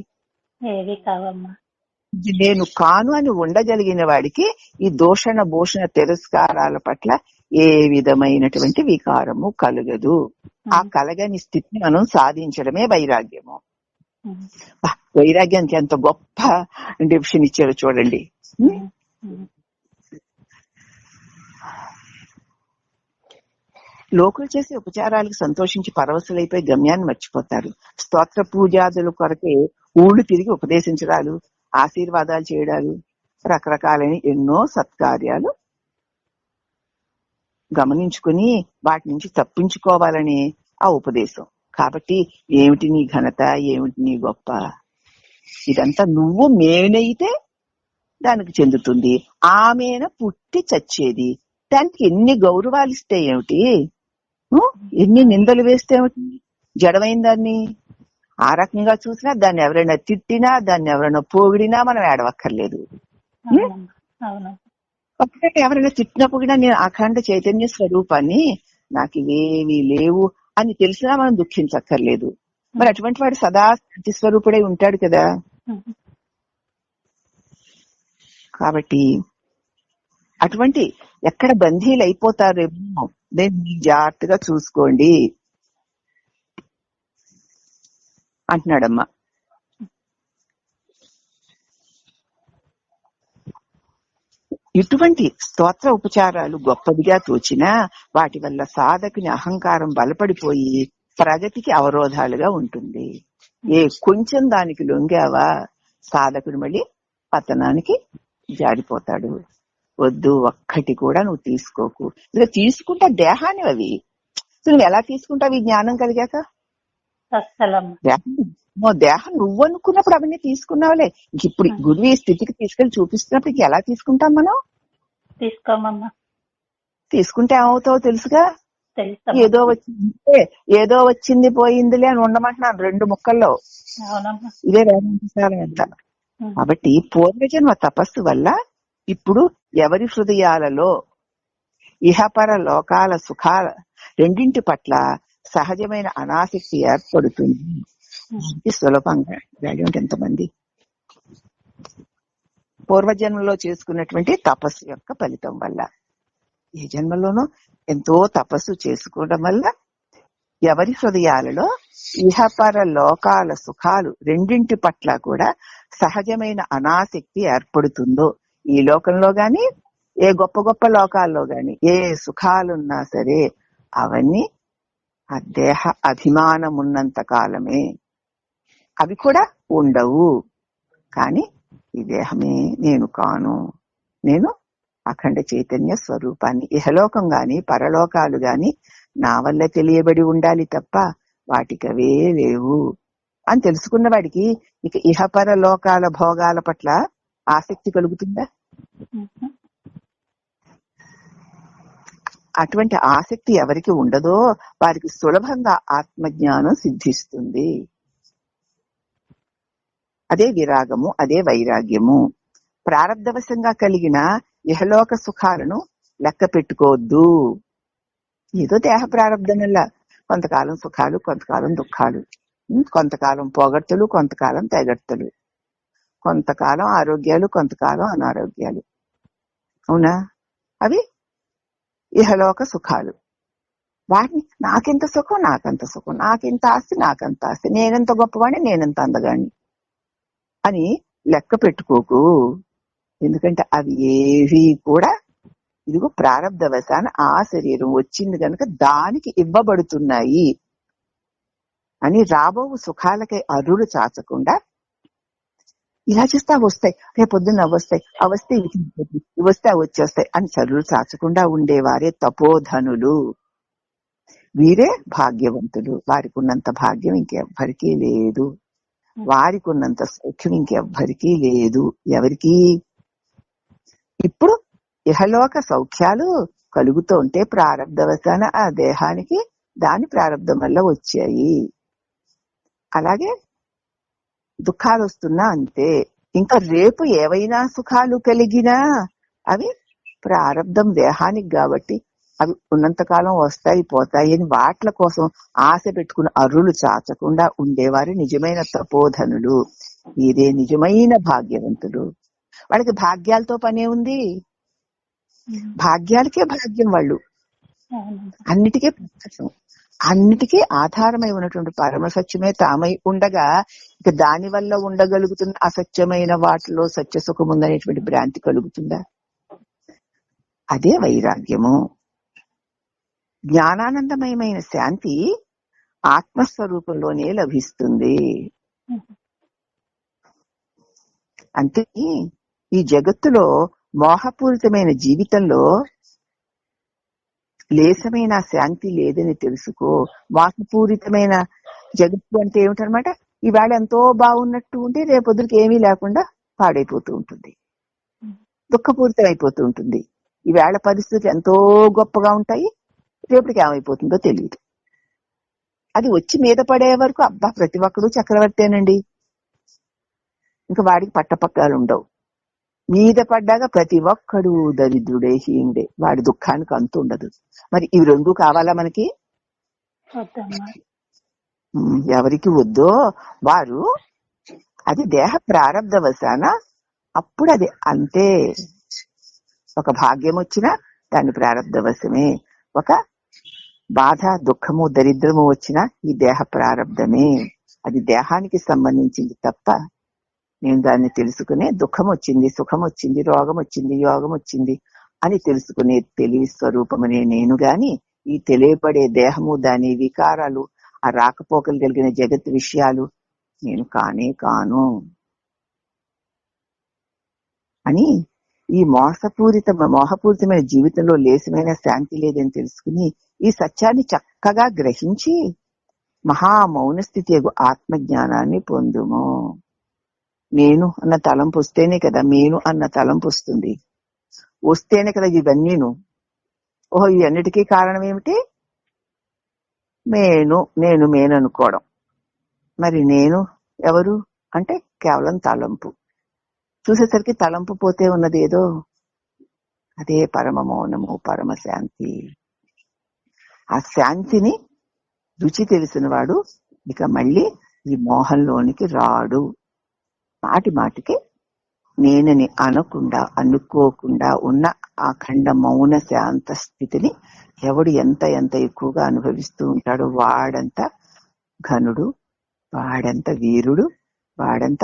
నేను కాను అని ఉండగలిగిన వాడికి ఈ దోషణ భూషణ తిరస్కారాల పట్ల ఏ విధమైనటువంటి వికారము కలగదు. ఆ కలగని స్థితిని మనం సాధించడమే వైరాగ్యము. వైరాగ్యానికి ఎంత గొప్ప డెఫిషన్ ఇచ్చారో చూడండి. లోకులు చేసే ఉపచారాలకు సంతోషించి పరవశులైపోయి గమ్యాన్ని మర్చిపోతారు. స్తోత్ర పూజాదుల కొరకే ఊళ్ళు తిరిగి ఉపదేశించడాలు, ఆశీర్వాదాలు చేయడాలు, రకరకాలైన ఎన్నో సత్కార్యాలు గమనించుకుని వాటి నుంచి తప్పించుకోవాలని ఆ ఉపదేశం. కాబట్టి ఏమిటి నీ ఘనత, ఏమిటి నీ గొప్ప? ఇదంతా నువ్వు మేనైతే దానికి చెందుతుంది. ఆమెన పుట్టి చచ్చేది, దానికి ఎన్ని గౌరవాలు ఇస్తే ఏమిటి, ఎన్ని నిందలు వేస్తే ఏమిటి? జడమైన దాన్ని ఆ రకంగా చూసినా, దాన్ని ఎవరైనా తిట్టినా, దాన్ని ఎవరైనా పోగిడినా మనం ఏడవక్కర్లేదు. ఒకటే ఎవరైనా తిట్టినప్పుడు కూడా నేను అఖండ చైతన్య స్వరూపాన్ని, నాకు ఇవేమీ లేవు అని తెలిసినా మనం దుఃఖించక్కర్లేదు. మరి అటువంటి వాడు సదా శాంతి స్వరూపుడై ఉంటాడు కదా. కాబట్టి అటువంటి ఎక్కడ బంధీలు అయిపోతారేమో నేను జాగ్రత్తగా చూసుకోండి అంటున్నాడమ్మా. ఇటువంటి స్తోత్ర ఉపచారాలు గొప్పదిగా తోచినా వాటి వల్ల సాధకుని అహంకారం బలపడిపోయి ప్రగతికి అవరోధాలుగా ఉంటుంది. ఏ కొంచెం దానికి లొంగావా సాధకుడు మళ్ళీ పతనానికి జారిపోతాడు. వద్దు, ఒక్కటి కూడా నువ్వు తీసుకోకు. ఇలా తీసుకుంటా దేహాన్ని, అవి నువ్వు ఎలా తీసుకుంటావు ఈ జ్ఞానం కలిగాక? దేహం నువ్వు అనుకున్నప్పుడు అవన్నీ తీసుకున్నావులే. ఇప్పుడు గురువు ఈ స్థితికి తీసుకెళ్లి చూపిస్తున్నప్పుడు ఎలా తీసుకుంటాం మనం? తీసుకుంటే ఏమవుతావో తెలుసుగా. ఏదో వచ్చింది పోయిందిలే అని ఉండమంటున్నాను 2 ముక్కల్లో. ఇదే వేదాంతసారం ఎంత. కాబట్టి పూర్వజన్మ తపస్సు వల్ల ఇప్పుడు ఎవరి హృదయాలలో ఇహపర లోకాల సుఖాల రెండింటి పట్ల సహజమైన అనాసక్తి ఏర్పడుతుంది. సులభంగా ఎంతమంది పూర్వజన్మలో చేసుకున్నటువంటి తపస్సు యొక్క ఫలితం వల్ల, ఏ జన్మలోనూ ఎంతో తపస్సు చేసుకోవడం వల్ల ఎవరి హృదయాలలో ఇహపర లోకాల సుఖాలు రెండింటి పట్ల కూడా సహజమైన అనాసక్తి ఏర్పడుతుందో, ఈ లోకంలో గాని ఏ గొప్ప గొప్ప లోకాల్లో గాని ఏ సుఖాలున్నా సరే అవన్నీ ఆ దేహ అభిమానం ఉన్నంత కాలమే, అవి కూడా ఉండవు. కానీ ఈ దేహమే నేను కాను, నేను అఖండ చైతన్య స్వరూపాన్ని. ఇహలోకం గాని పరలోకాలు గాని నా వల్ల తెలియబడి ఉండాలి తప్ప వాటికవే లేవు అని తెలుసుకున్న వాడికి ఇక ఇహపర లోకాల భోగాల పట్ల ఆసక్తి కలుగుతుందా? అటువంటి ఆసక్తి ఎవరికి ఉండదో వారికి సులభంగా ఆత్మజ్ఞానం సిద్ధిస్తుంది. అదే విరాగము, అదే వైరాగ్యము. ప్రారబ్ధవశంగా కలిగిన ఇహలోక సుఖాలను లెక్క పెట్టుకోవద్దు. ఏదో దేహ ప్రారంధం వల్ల కొంతకాలం సుఖాలు, కొంతకాలం దుఃఖాలు, కొంతకాలం పొగడ్తలు, కొంతకాలం తెగడ్తలు, కొంతకాలం ఆరోగ్యాలు, కొంతకాలం అనారోగ్యాలు. అవునా? అవి ఇహలోక సుఖాలు. వాటిని నాకెంత సుఖం, నాకంత సుఖం, నాకెంత ఆస్తి, నాకంత ఆస్తి, నేనెంత గొప్పవాడిని, నేనెంత అందగాడిని అని లెక్క పెట్టుకోకు. ఎందుకంటే అవి ఏవి కూడా ఇదిగో ప్రారబ్ధవశాన ఆ శరీరం వచ్చింది కనుక దానికి ఇవ్వబడుతున్నాయి అని రాబో సుఖాలకై అరులు చాచకుండా ఇలా చేస్తే అవి వస్తాయి, రేపొద్దున్న అవి వస్తాయి, అవి వస్తే ఇవి వస్తే అవి వచ్చేస్తాయి అని చరువులు చాచకుండా ఉండేవారే తపోధనులు. వీరే భాగ్యవంతులు. వారికి ఉన్నంత భాగ్యం ఇంకెవ్వరికీ లేదు, వారికి ఉన్నంత సౌఖ్యం ఇంకెవ్వరికీ లేదు. ఎవరికి? ఇప్పుడు ఇహలోక సౌఖ్యాలు కలుగుతూ ఉంటే ప్రారబ్ధవశాన ఆ దేహానికి దాని ప్రారబ్ధం వల్ల వచ్చాయి. అలాగే దుఃఖాలు వస్తున్నా అంతే. ఇంకా రేపు ఏవైనా సుఖాలు కలిగినా అవి ప్రారబ్ధం దేహానికి కాబట్టి అవి ఉన్నంతకాలం వస్తాయి పోతాయి అని వాట్ల కోసం ఆశ పెట్టుకుని అరులు చాచకుండా ఉండేవారు నిజమైన తపోధనులు. ఇదే నిజమైన భాగ్యవంతులు. వాళ్ళకి భాగ్యాలతో పనే ఉంది, భాగ్యాలకే భాగ్యం. వాళ్ళు అన్నిటికీ ప్రకాశం, అన్నిటికీ ఆధారమై ఉన్నటువంటి పరమసత్యమే తామై ఉండగా ఇక దాని వల్ల ఉండగలుగుతున్న అసత్యమైన వాటిలో సత్య సుఖం ఉందనేటువంటి భ్రాంతి కలుగుతుందా? అదే వైరాగ్యము. జ్ఞానానందమయమైన శాంతి ఆత్మస్వరూపంలోనే లభిస్తుంది. అంతే ఈ జగత్తులో మోహపూరితమైన జీవితంలో లేసమైన శాంతి లేదని తెలుసుకో. మోహపూరితమైన జగత్తు అంటే ఏమిటనమాట? ఈవేళ ఎంతో బాగున్నట్టు ఉంటే రేపొద్దుకి ఏమీ లేకుండా పాడైపోతూ ఉంటుంది, దుఃఖపూరితం అయిపోతూ ఉంటుంది. ఈవేళ పరిస్థితులు ఎంతో గొప్పగా ఉంటాయి, రేపటికి ఏమైపోతుందో తెలియదు. అది వచ్చి మీద పడే వరకు అబ్బా ప్రతి ఒక్కడు చక్రవర్తేనండి, ఇంకా వాడికి పట్టపక్కాలు ఉండవు. మీద పడ్డాక ప్రతి ఒక్కడు దరిద్రుడే, హీనుడే, వాడి దుఃఖానికి అంతు ఉండదు. మరి ఇవి రెండు కావాలా మనకి? ఎవరికి వద్దో వారు అది దేహ ప్రారబ్ధవశాన అప్పుడు అది అంతే. ఒక భాగ్యం వచ్చినా దాని ప్రారబ్ధవశమే, ఒక బాధ దుఃఖము దరిద్రము వచ్చినా ఈ దేహ ప్రారబ్ధమే. అది దేహానికి సంబంధించింది తప్ప నేను దాన్ని తెలుసుకునే దుఃఖం వచ్చింది, సుఖం వచ్చింది, రోగం వచ్చింది, యోగం వచ్చింది అని తెలుసుకునే తెలివి స్వరూపమనే నేను గాని ఈ తెలియబడే దేహము దాని వికారాలు ఆ రాకపోకలు కలిగిన జగత్ విషయాలు నేను కానే కాను అని ఈ మోహపూరితమైన జీవితంలో లేసమైన శాంతి లేదని తెలుసుకుని ఈ సత్యాన్ని చక్కగా గ్రహించి మహామౌన స్థితి ఆత్మజ్ఞానాన్ని పొందుము. నేను అన్న తలంపు వస్తేనే కదా మేను అన్న తలంపు వస్తుంది, వస్తేనే కదా ఇవన్నీను. ఓహో ఇవన్నిటికీ కారణం ఏమిటి? నేను అనుకోవడం. మరి నేను ఎవరు అంటే కేవలం తలంపు. చూసేసరికి తలంపు పోతే ఉన్నది ఏదో, అదే పరమ మౌనము, పరమ శాంతి. ఆ శాంతిని రుచి తెలిసిన వాడు ఇక మళ్ళీ ఈ మోహంలోనికి రాడు. మాటి మాటికి నేనని అనకుండా అనుకోకుండా ఉన్న ఆ ఖండ మౌన శాంత స్థితిని ఎవడు ఎంత ఎంత ఎక్కువగా అనుభవిస్తూ ఉంటాడో వాడంత ఘనుడు, వాడంత వీరుడు, వాడంత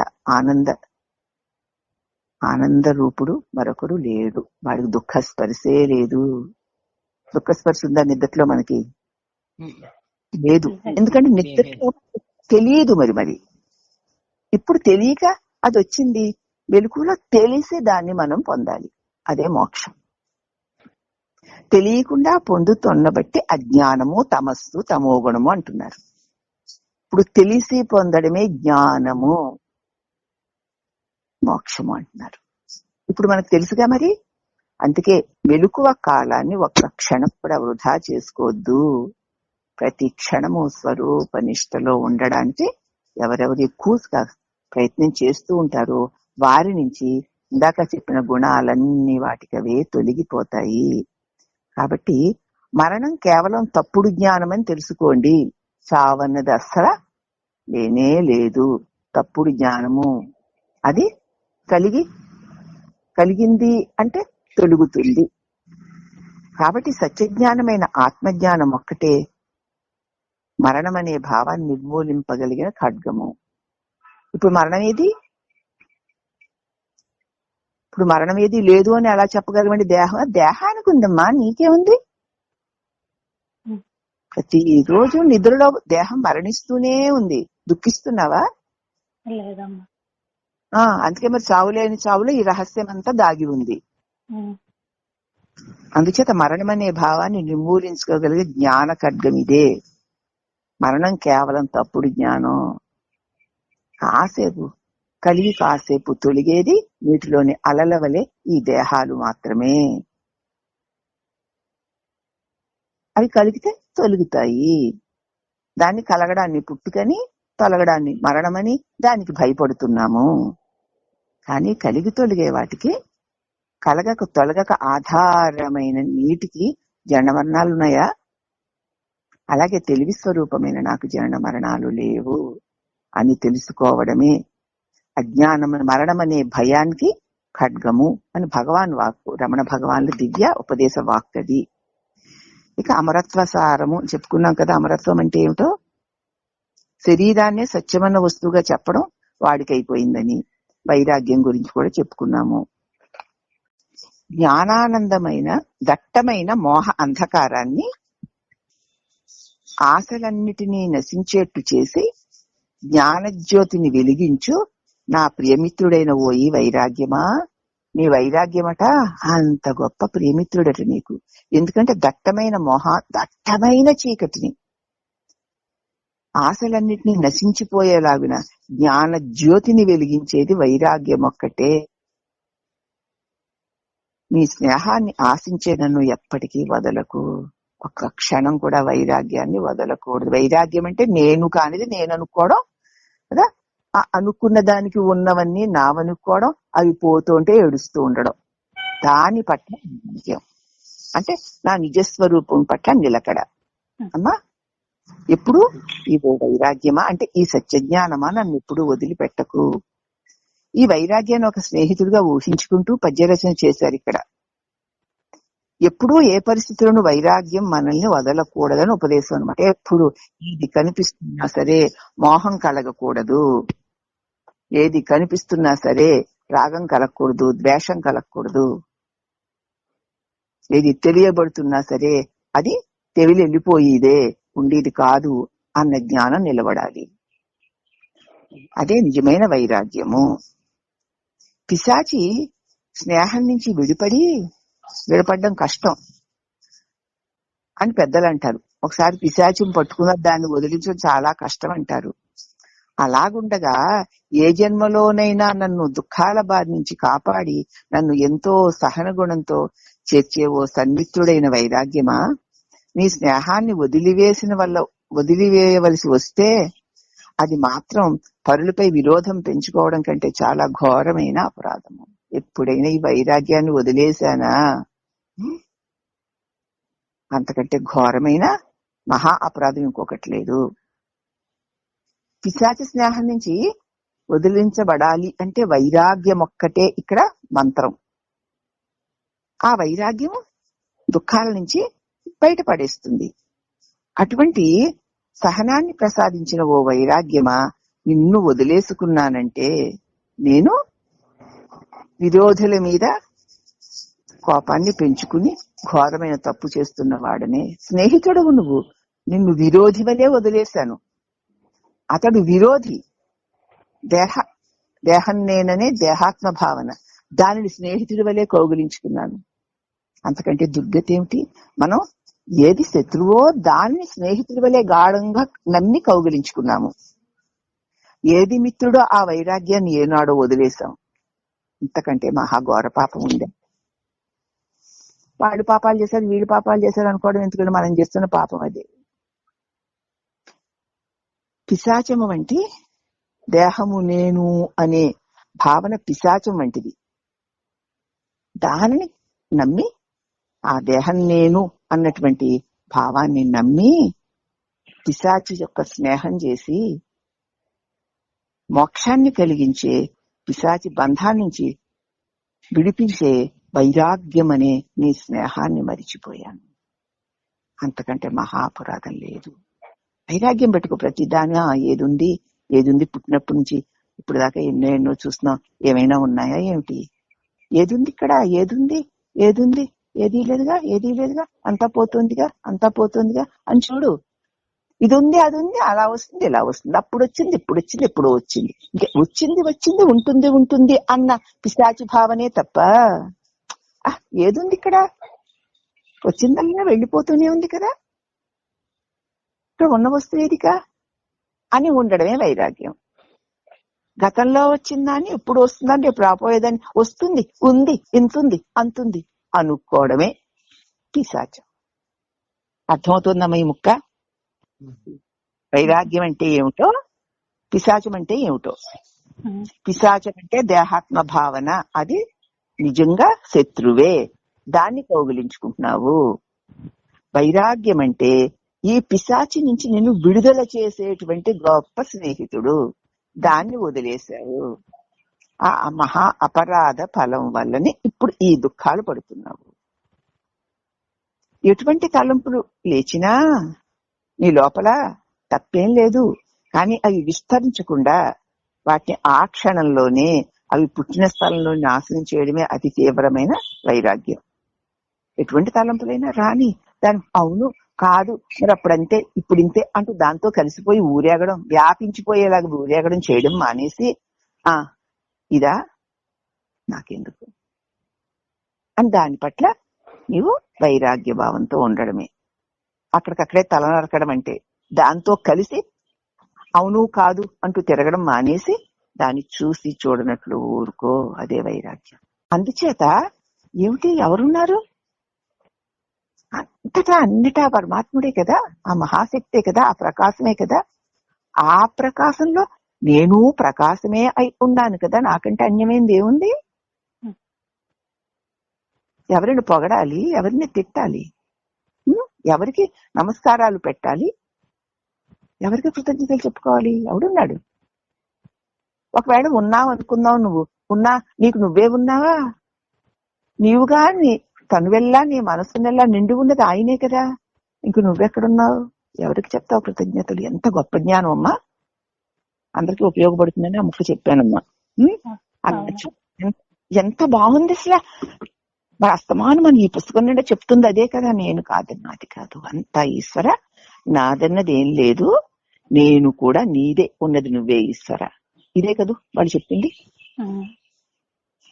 ఆనంద రూపుడు మరొకడు లేడు. వాడికి దుఃఖ స్పర్శే లేదు. దుఃఖ స్పర్శ ఉందా నిద్రలో? మనకి లేదు. ఎందుకంటే నిద్రలో తెలియదు. మరి ఇప్పుడు తెలియక అది వచ్చింది, వెలుగులో తెలిసి దాన్ని మనం పొందాలి. అదే మోక్షం. తెలియకుండా పొందుతున్న బట్టి అజ్ఞానము, తమస్సు, తమోగుణము అంటున్నారు. ఇప్పుడు తెలిసి పొందడమే జ్ఞానము, మోక్షము అంటున్నారు. ఇప్పుడు మనకు తెలుసుగా మరి. అందుకే మెలకువ కాలాన్ని ఒక్క క్షణం కూడా వృధా చేసుకోవద్దు. ప్రతి క్షణము స్వరూప నిష్టలో ఉండడానికి ఎవరెవరు ఎక్కువగా ప్రయత్నం చేస్తూ ఉంటారో వారి నుంచి ఇందాక చెప్పిన గుణాలన్నీ వాటికవే తొలగిపోతాయి. కాబట్టి మరణం కేవలం తప్పుడు జ్ఞానం అని తెలుసుకోండి. చావన్నది అస్సలు లేనే లేదు, తప్పుడు జ్ఞానము. అది కలిగింది అంటే తొలుగుతుంది. కాబట్టి సత్యజ్ఞానమైన ఆత్మజ్ఞానం ఒక్కటే మరణం అనే భావాన్ని నిర్మూలింపగలిగిన ఖడ్గము. ఇప్పుడు మరణం ఏది లేదు అని ఎలా చెప్పగలమండి? దేహానికి ఉందమ్మా, నీకేముంది? ప్రతిరోజు నిద్రలో దేహం మరణిస్తూనే ఉంది. దుఃఖిస్తున్నావా? అందుకే మరి చావు లేని చావులో ఈ రహస్యం అంతా దాగి ఉంది. అందుచేత మరణం అనే భావాన్ని నిర్మూలించుకోగలిగే జ్ఞాన ఖడ్గం ఇదే. మరణం కేవలం తప్పుడు జ్ఞానం. కాసేపు తొలిగేది నీటిలోని అలల వలె ఈ దేహాలు మాత్రమే. అవి కలిగితే తొలుగుతాయి. దాన్ని కలగడాన్ని పుట్టుకని, తొలగడాన్ని మరణమని దానికి భయపడుతున్నాము. కానీ కలిగి తొలిగే వాటికి, కలగక తొలగక ఆధారమైన నీటికి జనన మరణాలున్నాయా? అలాగే తెలివి స్వరూపమైన నాకు జనన మరణాలు లేవు అని తెలుసుకోవడమే అజ్ఞానం మరణం అనే భయానికి ఖడ్గము అని భగవాన్ వాక్కు, రమణ భగవాన్లు దివ్య ఉపదేశ వాక్కది. ఇక అమరత్వ సారము చెప్పుకున్నాం కదా. అమరత్వం అంటే ఏమిటో, శరీరాన్నే సత్యమన్న వస్తువుగా చెప్పడం వాడికైపోయిందని. వైరాగ్యం గురించి కూడా చెప్పుకున్నాము. జ్ఞానానందమైన దట్టమైన మోహ అంధకారాన్ని ఆశలన్నిటినీ నశించేట్టు చేసి జ్ఞానజ్యోతిని వెలిగించు నా ప్రియమిత్రుడైన ఓయి వైరాగ్యమా. నీ వైరాగ్యమట అంత గొప్ప ప్రియమిత్రుడట నీకు. ఎందుకంటే దట్టమైన చీకటిని, ఆశలన్నిటినీ నశించిపోయేలాగున జ్ఞాన జ్యోతిని వెలిగించేది వైరాగ్యం ఒక్కటే. నీ స్నేహాన్ని ఆశించే నన్ను ఎప్పటికీ వదలకు. ఒక్క క్షణం కూడా వైరాగ్యాన్ని వదలకూడదు. వైరాగ్యం అంటే నేను కానిది నేను అనుకోవడం కదా. అనుకున్న దానికి ఉన్నవన్నీ నావనుకోవడం, అవి పోతుంటే ఏడుస్తూ ఉండడం. దాని పట్ల వైరాగ్యం అంటే నా నిజస్వరూపం పట్ల నిలకడ. అమ్మా, ఎప్పుడు ఈ వైరాగ్యమా అంటే ఈ సత్యజ్ఞానమా, నన్ను ఎప్పుడు వదిలిపెట్టకు. ఈ వైరాగ్యాన్ని ఒక స్నేహితుడిగా ఊహించుకుంటూ పద్యరచన చేశారు ఇక్కడ. ఎప్పుడూ ఏ పరిస్థితులను వైరాగ్యం మనల్ని వదలకూడదని ఉపదేశం అనమాట. ఎప్పుడు ఏది కనిపిస్తున్నా సరే మోహం కలగకూడదు, ఏది కనిపిస్తున్నా సరే రాగం కలగకూడదు, ద్వేషం కలగకూడదు. ఏది తెలియబడుతున్నా సరే అది తెవిలి వెళ్ళిపోయేదే, ఉండేది కాదు అన్న జ్ఞానం నిలబడాలి. అదే నిజమైన వైరాగ్యము. పిశాచి స్నేహం నుంచి విడిపడడం కష్టం అని పెద్దలు అంటారు. ఒకసారి పిశాచిని పట్టుకున్న దాన్ని వదిలించడం చాలా కష్టం అంటారు. అలాగుండగా ఏ జన్మలోనైనా నన్ను దుఃఖాల బారి నుంచి కాపాడి నన్ను ఎంతో సహన గుణంతో చేర్చేవో సన్మిత్రుడైన వైరాగ్యమా, నీ స్నేహాన్ని వదిలివేయవలసి వస్తే అది మాత్రం పరులపై విరోధం పెంచుకోవడం కంటే చాలా ఘోరమైన అపరాధము. ఎప్పుడైనా ఈ వైరాగ్యాన్ని వదిలేశానా, అంతకంటే ఘోరమైన మహా అపరాధం ఇంకొకటి లేదు. పిశాచి స్నేహం నుంచి వదిలించబడాలి అంటే వైరాగ్యం ఒక్కటే ఇక్కడ మంత్రం. ఆ వైరాగ్యం దుఃఖాల నుంచి బయటపడేస్తుంది. అటువంటి సహనాన్ని ప్రసాదించిన ఓ వైరాగ్యమా, నిన్ను వదిలేసుకున్నానంటే నేను విరోధుల మీద కోపాన్ని పెంచుకుని ఘోరమైన తప్పు చేస్తున్న వాడనే. స్నేహితుడవు నువ్వు, నిన్ను విరోధి వలే వదిలేశాను. అతడు విరోధి, దేహం నేననే దేహాత్మ భావన, దానిని స్నేహితుడి వలే కౌగిలించుకున్నాను. అంతకంటే దుర్గతి ఏమిటి? మనం ఏది శత్రువో దాన్ని స్నేహితుడి వలే గాఢంగా నమ్మి కౌగిలించుకున్నాము. ఏది మిత్రుడో ఆ వైరాగ్యాన్ని ఏనాడో వదిలేశాం. ఇంతకంటే మహాఘోర పాపం ఉందే. వాడు పాపాలు చేశారు, వీడు పాపాలు చేశారు అనుకోవడం ఎందుకంటే మనం చేస్తున్న పాపం అది. పిశాచము వంటి దేహము నేను అనే భావన పిశాచం వంటిది. దానిని నమ్మి, ఆ దేహం నేను అన్నటువంటి భావాన్ని నమ్మి పిశాచి యొక్క స్నేహం చేసి మోక్షాన్ని కలిగించే, పిశాచి బంధాల నుంచి విడిపించే వైరాగ్యం అనే నీ స్నేహాన్ని మరిచిపోయాను. అంతకంటే మహాపురాధం లేదు. వైరాగ్యం పెట్టుకో ప్రతిదాని. ఏదుంది పుట్టినప్పటి నుంచి ఇప్పుడు దాకా ఎన్నో చూస్తున్నాం. ఏమైనా ఉన్నాయా ఏమిటి? ఏదుంది ఇక్కడ? ఏదుంది? ఏదీ లేదుగా. అంతా పోతుందిగా అని చూడు. ఇది ఉంది, అది ఉంది, అలా వస్తుంది, ఇలా వస్తుంది, అప్పుడు వచ్చింది, ఇప్పుడు వచ్చింది, ఎప్పుడో వచ్చింది. వచ్చింది ఉంటుంది అన్న పిశాచి భావనే తప్ప ఏదుంది ఇక్కడ? వచ్చిందల్లా వెళ్ళిపోతూనే ఉంది కదా. ఇక్కడ ఉన్న వస్తువు ఏదికా అని ఉండడమే వైరాగ్యం. గతంలో వచ్చిందని, ఇప్పుడు వస్తుందని, రేపు రాపోయేదని, వస్తుంది, ఉంది, ఇంతుంది, అంతుంది అనుకోవడమే పిశాచం. అర్థమవుతుందమ్మా ఈ ముక్క? వైరాగ్యం అంటే ఏమిటో, పిశాచం అంటే ఏమిటో. పిశాచం అంటే దేహాత్మ భావన. అది నిజంగా శత్రువే, దాన్ని కౌగిలించుకుంటున్నావు. వైరాగ్యం అంటే ఈ పిశాచి నుంచి నిన్ను విడుదల చేసేటువంటి గొప్ప స్నేహితుడు. దాన్ని వదిలేశావు. ఆ మహా అపరాధ ఫలం వల్లనే ఇప్పుడు ఈ దుఃఖాలు పడుతున్నావు. ఎటువంటి తలంపులు లేచినా నీ లోపల తప్పేం లేదు. కానీ అవి విస్తరించకుండా వాటిని ఆ క్షణంలోనే అవి పుట్టిన స్థలంలో నాశనం చేయడమే అతి తీవ్రమైన వైరాగ్యం. ఎటువంటి తలంపులైనా రాని, దాని అవును కాదు మరి అప్పుడంతే ఇప్పుడింతే అంటూ దాంతో కలిసిపోయి ఊరేగడం, వ్యాపించిపోయేలాగా ఊరేగడం చేయడం మానేసి ఇదా నాకెందుకు అని దాని పట్ల నీవు వైరాగ్య భావంతో ఉండడమే. అక్కడికక్కడే తల నరకడం అంటే దాంతో కలిసి అవును కాదు అంటూ తిరగడం మానేసి దాన్ని చూసి చూడనట్లు ఊరుకో. అదే వైరాగ్యం. అందుచేత ఏమిటి, ఎవరున్నారు? అంతటా అన్నిటా పరమాత్ముడే కదా, ఆ మహాశక్తే కదా, ఆ ప్రకాశమే కదా. ఆ ప్రకాశంలో నేను ప్రకాశమే అయి ఉన్నాను కదా, నాకంటే అన్యమైంది ఏముంది? ఎవరిని పొగడాలి, ఎవరిని తిట్టాలి, ఎవరికి నమస్కారాలు పెట్టాలి, ఎవరికి కృతజ్ఞతలు చెప్పుకోవాలి? ఎవడున్నాడు? ఒకవేళ ఉన్నావు అనుకుందావు, నువ్వు ఉన్నా, నీకు నువ్వే ఉన్నావా? నీవుగా నీ తనువెల్లా నీ మనసునెల్లా నిండి ఉన్నది ఆయనే కదా. ఇంక నువ్వెక్కడున్నావు? ఎవరికి చెప్తావు కృతజ్ఞతలు? ఎంత గొప్ప జ్ఞానం అమ్మా, అందరికీ ఉపయోగపడుతుందని ఆ ముక్క చెప్పానమ్మా. ఎంత బాగుంది అసలు. మరి అస్తమానం మన ఈ పుస్తకం నిండా చెప్తుంది అదే కదా. నేను కాదు, నాది కాదు, అంతా ఈశ్వర, నాదన్నది ఏం లేదు, నేను కూడా నీదే, ఉన్నది నువ్వే ఈశ్వర. ఇదే కదూ వాళ్ళు చెప్పింది.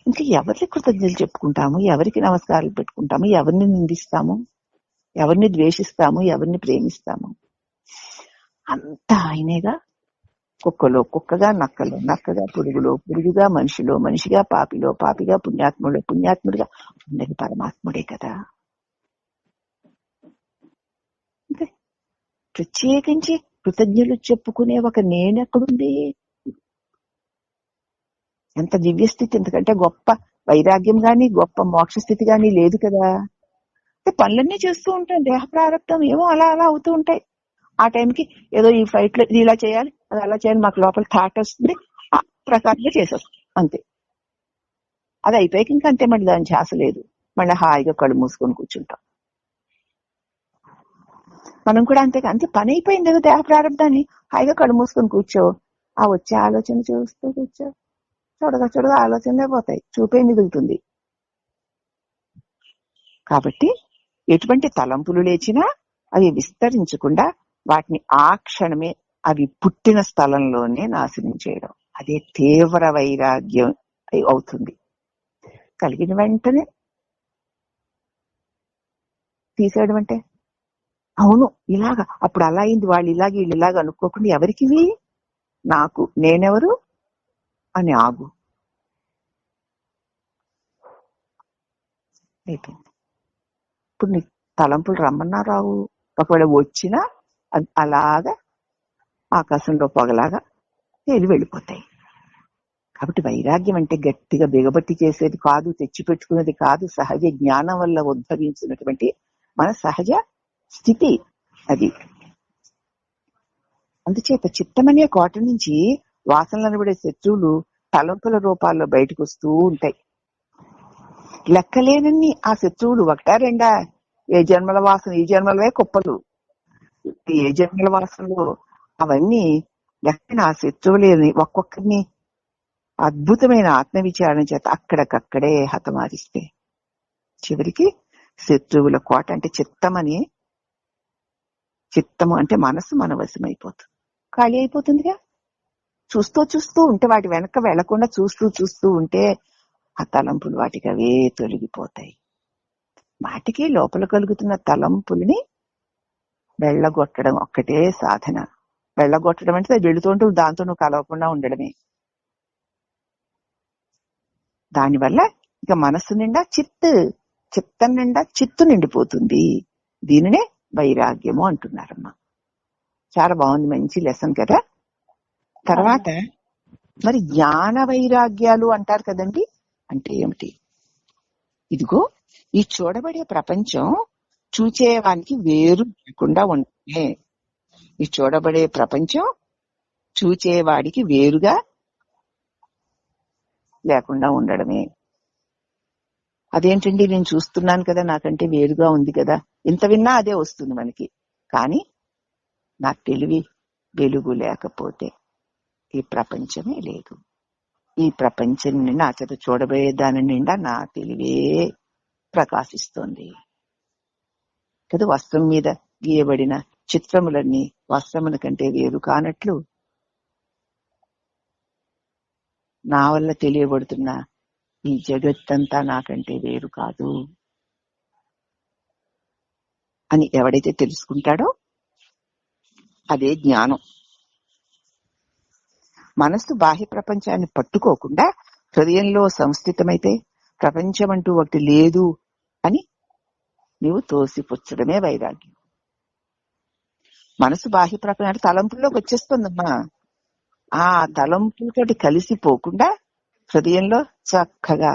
ఇంకా ఎవరికి కృతజ్ఞతలు చెప్పుకుంటాము, ఎవరికి నమస్కారాలు పెట్టుకుంటాము, ఎవరిని నిందిస్తాము, ఎవరిని ద్వేషిస్తాము, ఎవరిని ప్రేమిస్తాము? అంతా ఆయనేగా. కుక్కలో కుక్కగా, నక్కలో నక్కగా, పురుగులో పురుగుగా, మనిషిలో మనిషిగా, పాపిలో పాపిగా, పుణ్యాత్ముడిలో పుణ్యాత్ముడిగా ఉన్నది పరమాత్ముడే కదా. ప్రత్యేకించి కృతజ్ఞతలు చెప్పుకునే ఒక నేనెక్కడుంది? ఎంత దివ్యస్థితి, ఎందుకంటే గొప్ప వైరాగ్యం గాని గొప్ప మోక్ష స్థితి గాని లేదు కదా. పనులన్నీ చేస్తూ ఉంటాం, దేహ ప్రారంభం ఏమో అలా అలా అవుతూ ఉంటాయి. ఆ టైంకి ఏదో ఈ ఫ్లైట్ లో ఇది ఇలా చేయాలి, అది అలా చేయాలి, మాకు లోపల థాట్ వస్తుంది, ఆ ప్రకారంగా చేసేస్తాం అంతే. అది అయిపోయాక ఇంకా అంతే, మళ్ళీ దాని ధ్యాస లేదు, మళ్ళీ హాయిగా కళ్ళు మూసుకొని కూర్చుంటాం. మనం కూడా అంతే. అంతే పని అయిపోయింది కదా దేహ ప్రారంభాన్ని, హాయిగా కళ్ళు మూసుకొని కూర్చో. ఆ వచ్చే ఆలోచన చూస్తూ కూర్చో. చూడగా ఆలోచనలే పోతాయి, చూపే మిగులుతుంది. కాబట్టి ఎటువంటి తలంపులు లేచినా అవి విస్తరించకుండా వాటిని ఆ క్షణమే అవి పుట్టిన స్థలంలోనే నాశనం చేయడం, అదే తీవ్ర వైరాగ్యం అవుతుంది. కలిగిన వెంటనే తీసేయడం అంటే అవును ఇలాగా, అప్పుడు అలా అయింది, వాళ్ళు ఇలాగ వీళ్ళు ఇలాగ అనుకోకుండా ఎవరికివి, నాకు నేనెవరు అని ఆగు. అయిపోయింది. ఇప్పుడు నీ తలంపులు రమ్మన్నా రావు, ఒకవేళ వచ్చినా అలాగా ఆకాశంలో పొగలాగా వెళ్ళిపోతాయి. కాబట్టి వైరాగ్యం అంటే గట్టిగా బిగబట్టి చేసేది కాదు, తెచ్చిపెట్టుకునేది కాదు, సహజ జ్ఞానం వల్ల ఉద్భవించినటువంటి మన సహజ స్థితి అది. అందుచేత చిత్తమనే కోట నుంచి వాసనలు అనబడే శత్రువులు తలంపుల రూపాల్లో బయటకు వస్తూ ఉంటాయి. లెక్కలేనన్ని ఆ శత్రువులు ఒకటా రెండా, ఏ జన్మల వాసన, ఈ జన్మలవే కుప్పలు, ఏ జన్మల వాసనలు అవన్నీ లెక్కన ఆ శత్రువులేని ఒక్కొక్కరిని అద్భుతమైన ఆత్మవిచారణ చేత అక్కడికక్కడే హతమారిస్తే చివరికి శత్రువుల కోట అంటే చిత్తము అంటే మనసు మన వశమైపోతుంది, ఖాళీ అయిపోతుందిగా. చూస్తూ చూస్తూ ఉంటే, వాటి వెనక వెళ్లకుండా చూస్తూ ఉంటే ఆ తలంపులు వాటికి అవే తొలగిపోతాయి. వాటికి లోపల కలుగుతున్న తలంపుల్ని వెళ్ళగొట్టడం ఒక్కటే సాధన. వెళ్ళగొట్టడం అంటే వెళుతుంటూ దాంతో నువ్వు కలవకుండా ఉండడమే. దానివల్ల ఇక మనస్సు నిండా చిత్తం నిండా చిత్తు నిండిపోతుంది. దీనినే వైరాగ్యము అంటున్నారమ్మా. చాలా బాగుంది, మంచి లెసన్ కదా. తర్వాత మరి జ్ఞాన వైరాగ్యాలు అంటారు కదండి, అంటే ఏమిటి? ఇదిగో ఈ చూడబడే ప్రపంచం చూచేవానికి వేరు లేకుండా ఉండడమే. ఈ చూడబడే ప్రపంచం చూచేవాడికి వేరుగా లేకుండా ఉండడమే. అదేంటండి, నేను చూస్తున్నాను కదా, నాకంటే వేరుగా ఉంది కదా, ఇంత విన్నా అదే వస్తుంది మనకి. కానీ నా తెలివి వెలుగు లేకపోతే ఈ ప్రపంచమే లేదు. ఈ ప్రపంచం నిండా ఆ చేత చూడబోయే దాని నిండా నా తెలివే ప్రకాశిస్తోంది కదా. వస్త్రం మీద గీయబడిన చిత్రములన్నీ వస్త్రముల కంటే వేరు కానట్లు నా వల్ల తెలియబడుతున్న ఈ జగత్తంతా నాకంటే వేరు కాదు అని ఎవడైతే తెలుసుకుంటాడో అదే జ్ఞానం. మనస్సు బాహ్య ప్రపంచాన్ని పట్టుకోకుండా హృదయంలో సంస్థితమైతే ప్రపంచం అంటూ ఒకటి లేదు అని నీవు తోసిపుచ్చడమే వైరాగ్యం. మనసు బాహ్య ప్రపంచం తలంపుల్లోకి వచ్చేస్తుందమ్మా. ఆ తలంపులతోటి కలిసిపోకుండా హృదయంలో చక్కగా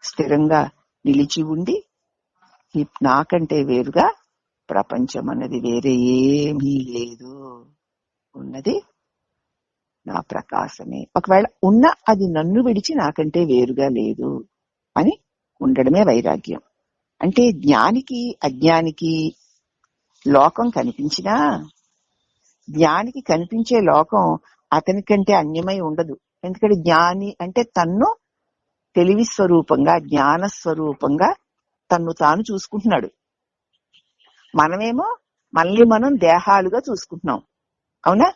స్థిరంగా నిలిచి ఉండి నాకంటే వేరుగా ప్రపంచం అన్నది వేరే ఏమీ లేదు, ఉన్నది నా ప్రకాశమే. ఒకవేళ ఉన్న అది నన్ను విడిచి నాకంటే వేరుగా లేదు అని ఉండడమే వైరాగ్యం. అంటే జ్ఞానికి అజ్ఞానికి లోకం కనిపించినా జ్ఞానికి కనిపించే లోకం అతనికంటే అన్యమై ఉండదు. ఎందుకంటే జ్ఞాని అంటే తన్ను తెలివి స్వరూపంగా, జ్ఞాన స్వరూపంగా తన్ను తాను చూసుకుంటున్నాడు. మనమేమో మనల్ని మనం దేహాలుగా చూసుకుంటున్నాం. అవునా?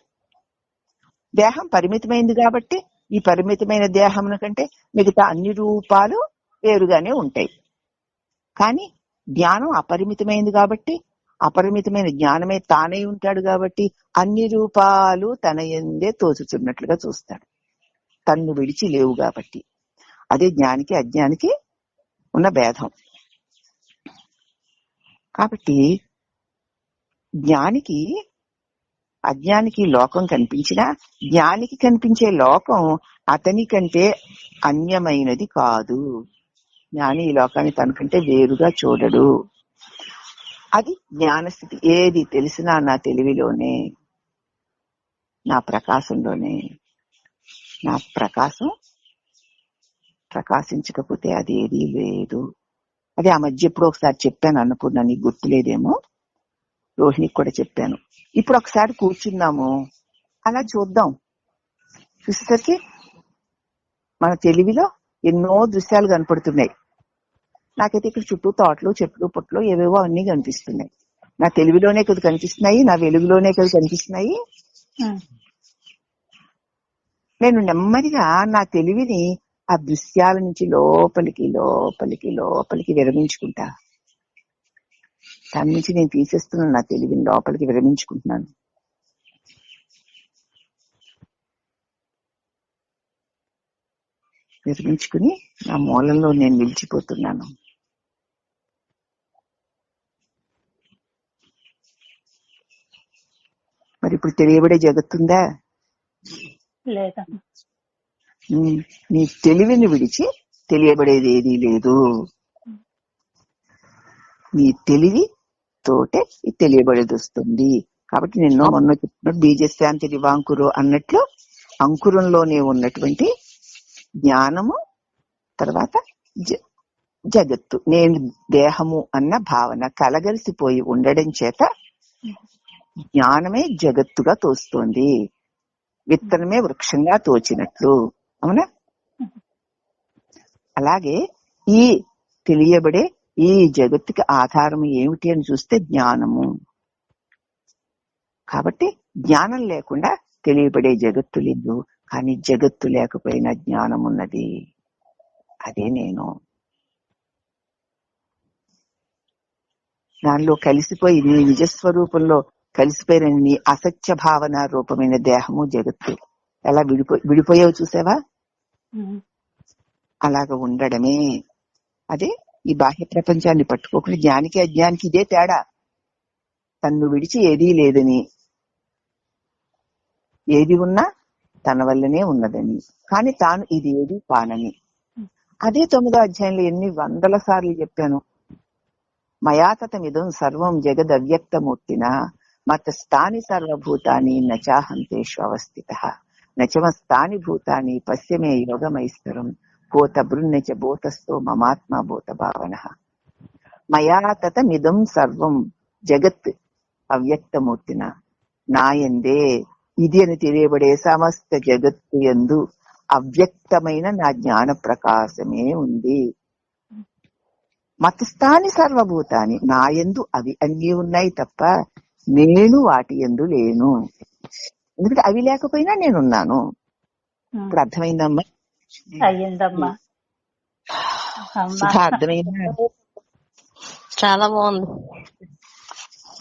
దేహం పరిమితమైంది కాబట్టి ఈ పరిమితమైన దేహం కంటే మిగతా అన్ని రూపాలు వేరుగానే ఉంటాయి. కానీ జ్ఞానం అపరిమితమైంది కాబట్టి అపరిమితమైన జ్ఞానమే తానై ఉంటాడు కాబట్టి అన్ని రూపాలు తన యందే తోచుతున్నట్లుగా చూస్తాడు, తన్ను విడిచి లేవు కాబట్టి. అదే జ్ఞానికి అజ్ఞానికి ఉన్న భేదం. కాబట్టి జ్ఞానికి అజ్ఞానికి లోకం కనిపించినా జ్ఞానికి కనిపించే లోకం అతని కంటే అన్యమైనది కాదు. జ్ఞాని ఈ లోకాన్ని తనకంటే వేరుగా చూడడు. అది జ్ఞానస్థితి. ఏది తెలిసినా నా తెలివిలోనే, నా ప్రకాశంలోనే. నా ప్రకాశం ప్రకాశించకపోతే అది ఏదీ లేదు. అదే ఆ మధ్య ఎప్పుడో ఒకసారి చెప్పాను అన్నపూర్ణ, నీకు గుర్తులేదేమో, రోహిణికి కూడా చెప్పాను. ఇప్పుడు ఒకసారి కూర్చున్నాము, అలా చూద్దాం. చూసేసరికి మన తెలివిలో ఎన్నో దృశ్యాలు కనపడుతున్నాయి. నాకైతే ఇక్కడ చుట్టూ తోటలు, చెట్లు, పుట్లు ఏవేవో అన్ని కనిపిస్తున్నాయి. నా తెలివిలోనే కదా కనిపిస్తున్నాయి, నా వెలుగులోనే కదా కనిపిస్తున్నాయి. నేను నెమ్మదిగా నా తెలివిని ఆ దృశ్యాల నుంచి లోపలికి లోపలికి లోపలికి విరమించుకుంటా. దాని నుంచి నేను తీసేస్తున్నాను, నా తెలివిని లోపలికి విరమించుకుంటున్నాను. విరమించుకుని నా మూలంలో నేను నిలిచిపోతున్నాను. మరి ఇప్పుడు తెలియబడే జగత్తుందా? లేదా? నీ తెలివిని విడిచి తెలియబడేది ఏదీ లేదు. నీ తెలివి తోటే తెలియబడేది వస్తుంది. కాబట్టి నిన్నో మొన్న చెప్పినట్టు బీజశాంతి దివాంకురు అన్నట్లు అంకురంలోనే ఉన్నటువంటి జ్ఞానము, తర్వాత జగత్తు, నేను దేహము అన్న భావన కలగలిసిపోయి ఉండడం చేత జ్ఞానమే జగత్తుగా తోస్తోంది. విత్తనమే వృక్షంగా తోచినట్లు. అవునా? అలాగే ఈ తెలియబడే ఈ జగత్తుకి ఆధారం ఏమిటి అని చూస్తే జ్ఞానము. కాబట్టి జ్ఞానం లేకుండా తెలియబడే జగత్తు లేదు, కానీ జగత్తు లేకపోయినా జ్ఞానం ఉన్నది. అదే నేను. దానిలో కలిసిపోయి నీ నిజస్వరూపంలో కలిసిపోయిన నీ అసత్య భావన రూపమైన దేహము జగత్తు ఎలా విడిపోయావు చూసావా? అలాగ ఉండడమే. అదే ఈ బాహ్య ప్రపంచాన్ని పట్టుకోకుండా జ్ఞానికి అజ్ఞానికి ఇదే తేడా. తన్ను విడిచి ఏదీ లేదని, ఏది ఉన్నా తన వల్లనే ఉన్నదని, కానీ తాను ఇది ఏది కానని. అదే 9వ అధ్యాయంలో ఎన్ని వందల సార్లు చెప్పాను. మయాతమిదం సర్వం జగదవ్యక్తమూర్తిన మతస్థాని సర్వభూతాని నచాహంతేషు అవస్థిత నచమస్తాని భూతాని పశ్యమే యోగమైస్తరం భూత బృన్నచ భూతస్థో మమాత్మ భూత భావన. మయాతమిదం సర్వం జగత్ అవ్యక్తమూర్తిన, నాయందే ఇది అని తెలియబడే సమస్త జగత్తు యందు అవ్యక్తమైన నా జ్ఞాన ప్రకాశమే ఉంది. మతస్థాని సర్వభూతాని, నా యందు అవి అన్నీ ఉన్నాయి తప్ప నేను వాటి యందు లేను. ఎందుకంటే అవి లేకపోయినా నేనున్నాను. ఇప్పుడు అర్థమైందమ్మా? అయ్యిందమ్మా. సుధా అర్థమైందా? చాలా బాగుంది.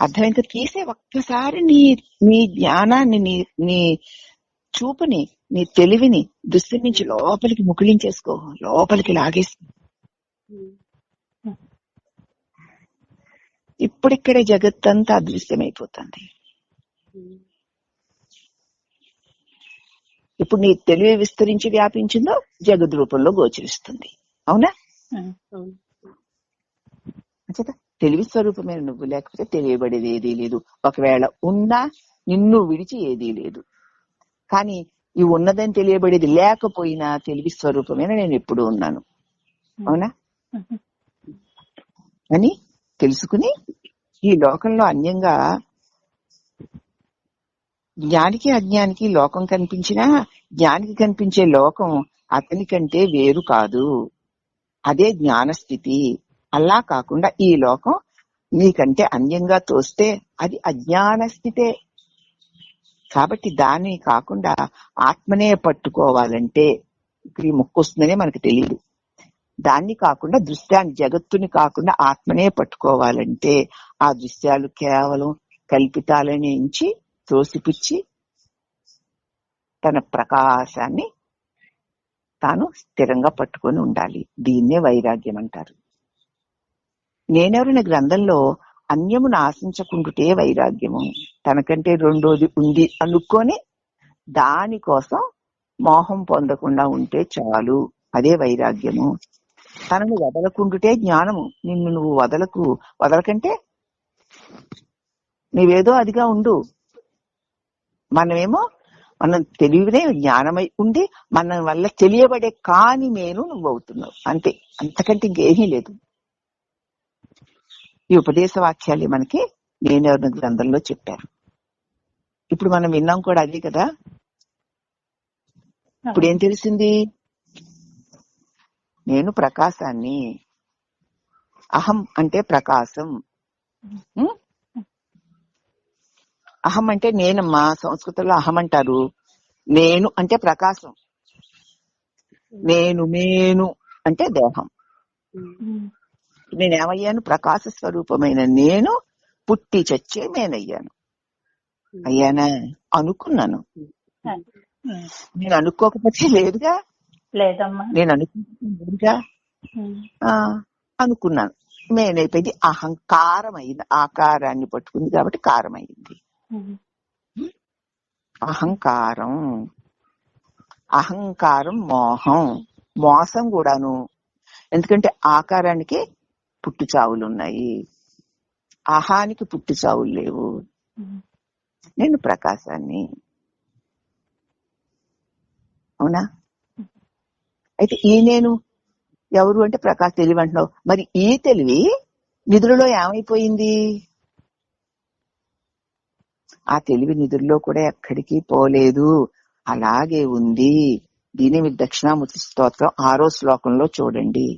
అర్థమైంది. తీసే ఒక్కసారి నీ నీ జ్ఞానాన్ని, నీ నీ చూపుని, నీ తెలివిని దృష్టి నుంచి లోపలికి ముకుళించేసుకో, లోపలికి లాగేసుకో. ఇప్పుడిక్కడే జగత్తంతా అదృశ్యమైపోతుంది. ఇప్పుడు నీ తెలివి విస్తరించి వ్యాపించిందో జగద్ రూపంలో గోచరిస్తుంది. అవునా? అంచేత తెలివి స్వరూపమైన నువ్వు లేకపోతే తెలియబడేది ఏదీ లేదు. ఒకవేళ ఉన్నా నిన్ను విడిచి ఏదీ లేదు. కానీ ఈ ఉన్నదని తెలియబడేది లేకపోయినా తెలివి స్వరూపమైన నేను ఎప్పుడూ ఉన్నాను. అవునా? అని తెలుసుకుని ఈ లోకంలో అన్యంగా జ్ఞానికి అజ్ఞానికి లోకం కనిపించినా జ్ఞానికి కనిపించే లోకం అతని కంటే వేరు కాదు. అదే జ్ఞానస్థితి. అలా కాకుండా ఈ లోకం నీకంటే అన్యంగా తోస్తే అది అజ్ఞాన స్థితే. కాబట్టి దాన్ని కాకుండా ఆత్మనే పట్టుకోవాలంటే ఇప్పుడు ఈ ముక్కు వస్తుందనే మనకు తెలియదు. దాన్ని కాకుండా దృశ్యాన్ని, జగత్తుని కాకుండా ఆత్మనే పట్టుకోవాలంటే ఆ దృశ్యాలు కేవలం కల్పితాలని ఎంచి తోసిపుచ్చి తన ప్రకాశాన్ని తాను స్థిరంగా పట్టుకొని ఉండాలి. దీన్నే వైరాగ్యం అంటారు. నేనెవరిన గ్రంథంలో అన్యమును ఆశించకుండుటే వైరాగ్యము. తనకంటే రెండోది ఉంది అనుకొని దానికోసం మోహం పొందకుండా ఉంటే చాలు, అదే వైరాగ్యము. తనను వదలకుండుటే జ్ఞానము. నిన్ను నువ్వు వదలకంటే నీవేదో అదిగా ఉండు. మనం తెలివినే జ్ఞానమై ఉండి మన వల్ల తెలియబడే కాని మేలు నువ్వు అవుతున్నావు. అంతే, అంతకంటే ఇంకేమీ లేదు. ఈ ఉపదేశ వాక్యాలు మనకి నేనెవరిన గ్రంథంలో చెప్పారు. ఇప్పుడు మనం విన్నాం కూడా అదే కదా. ఇప్పుడు ఏం తెలిసింది? నేను ప్రకాశాన్ని. అహం అంటే ప్రకాశం. అహం అంటే నేనమ్మా. సంస్కృతంలో అహం అంటారు. నేను అంటే ప్రకాశం. నేను అంటే దేహం. నేనేమయ్యాను? ప్రకాశ స్వరూపమైన నేను పుట్టి చచ్చే నేనయ్యాను. అయ్యానా? అనుకున్నాను. నేను అనుకోకపోతే లేదుగా. నేను అనుకోకపోతే అనుకున్నాను. నేనైపోయింది. అహంకారం అయింది. ఆకారాన్ని పట్టుకుంది కాబట్టి కారం అయింది. అహంకారం మోహం, మోసం కూడాను. ఎందుకంటే ఆకారానికి పుట్టు చావులున్నాయి, అహానికి పుట్టు చావులు లేవు. నేను ప్రకాశాన్ని. అవునా? అయితే ఈ నేను ఎవరు అంటే ప్రకాశ్ తెలివి అంటున్నావు. మరి ఈ తెలివి నిధులలో ఏమైపోయింది? ఆ తెలివి నిధుల్లో కూడా ఎక్కడికి పోలేదు, అలాగే ఉంది. దీని మీరు దక్షిణామూర్తి స్తోత్రం 6వ శ్లోకంలో చూడండి.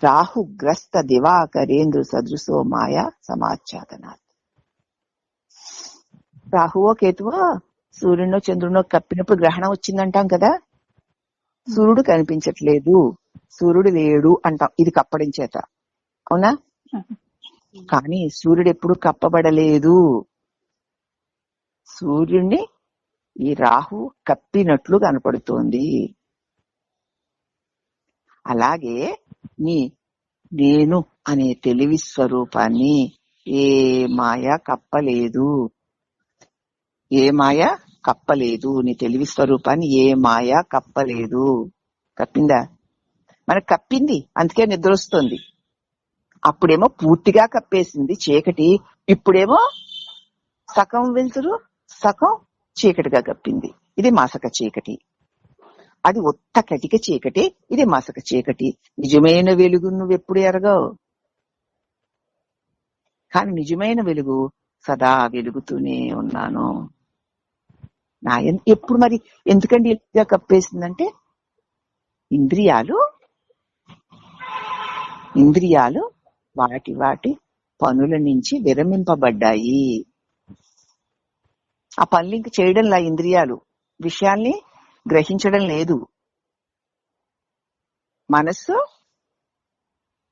రాహుగ్రస్త దివాకరేంద్ర సదృశో మాయా సమాచ్ఛాదనాత్. రాహువో కేతువో సూర్యునో చంద్రునో కప్పినప్పుడు గ్రహణం వచ్చిందంటాం కదా. సూర్యుడు కనిపించట్లేదు, సూర్యుడు లేడు అంటాం, ఇది కప్పడం చేత, అవునా? కానీ సూర్యుడు ఎప్పుడు కప్పబడలేదు. సూర్యుడిని ఈ రాహు కప్పినట్లు కనపడుతోంది. అలాగే నేను అనే తెలివి స్వరూపాన్ని ఏ మాయ కప్పలేదు. ఏ మాయ కప్పలేదు. నీ తెలివి స్వరూపాన్ని ఏ మాయ కప్పలేదు. కప్పిందా? మనకు కప్పింది, అందుకే నిద్ర వస్తుంది. అప్పుడేమో పూర్తిగా కప్పేసింది చీకటి, ఇప్పుడేమో సగం వెలుతురు సగం చీకటిగా కప్పింది. ఇది మాసక చీకటి. అది ఒత్త కటిక చీకటి, ఇది మాసక చీకటి. నిజమైన వెలుగు నువ్వెప్పుడు ఎరగవు, కానీ నిజమైన వెలుగు సదా వెలుగుతూనే ఉన్నాను. ఎప్పుడు మరి ఎందుకండి ఇలా కప్పేసిందంటే ఇంద్రియాలు వాటి వాటి పనుల నుంచి విరమింపబడ్డాయి. ఆ పనులు ఇంక చేయడంలా. ఇంద్రియాలు విషయాల్ని గ్రహించడం లేదు. మనస్సు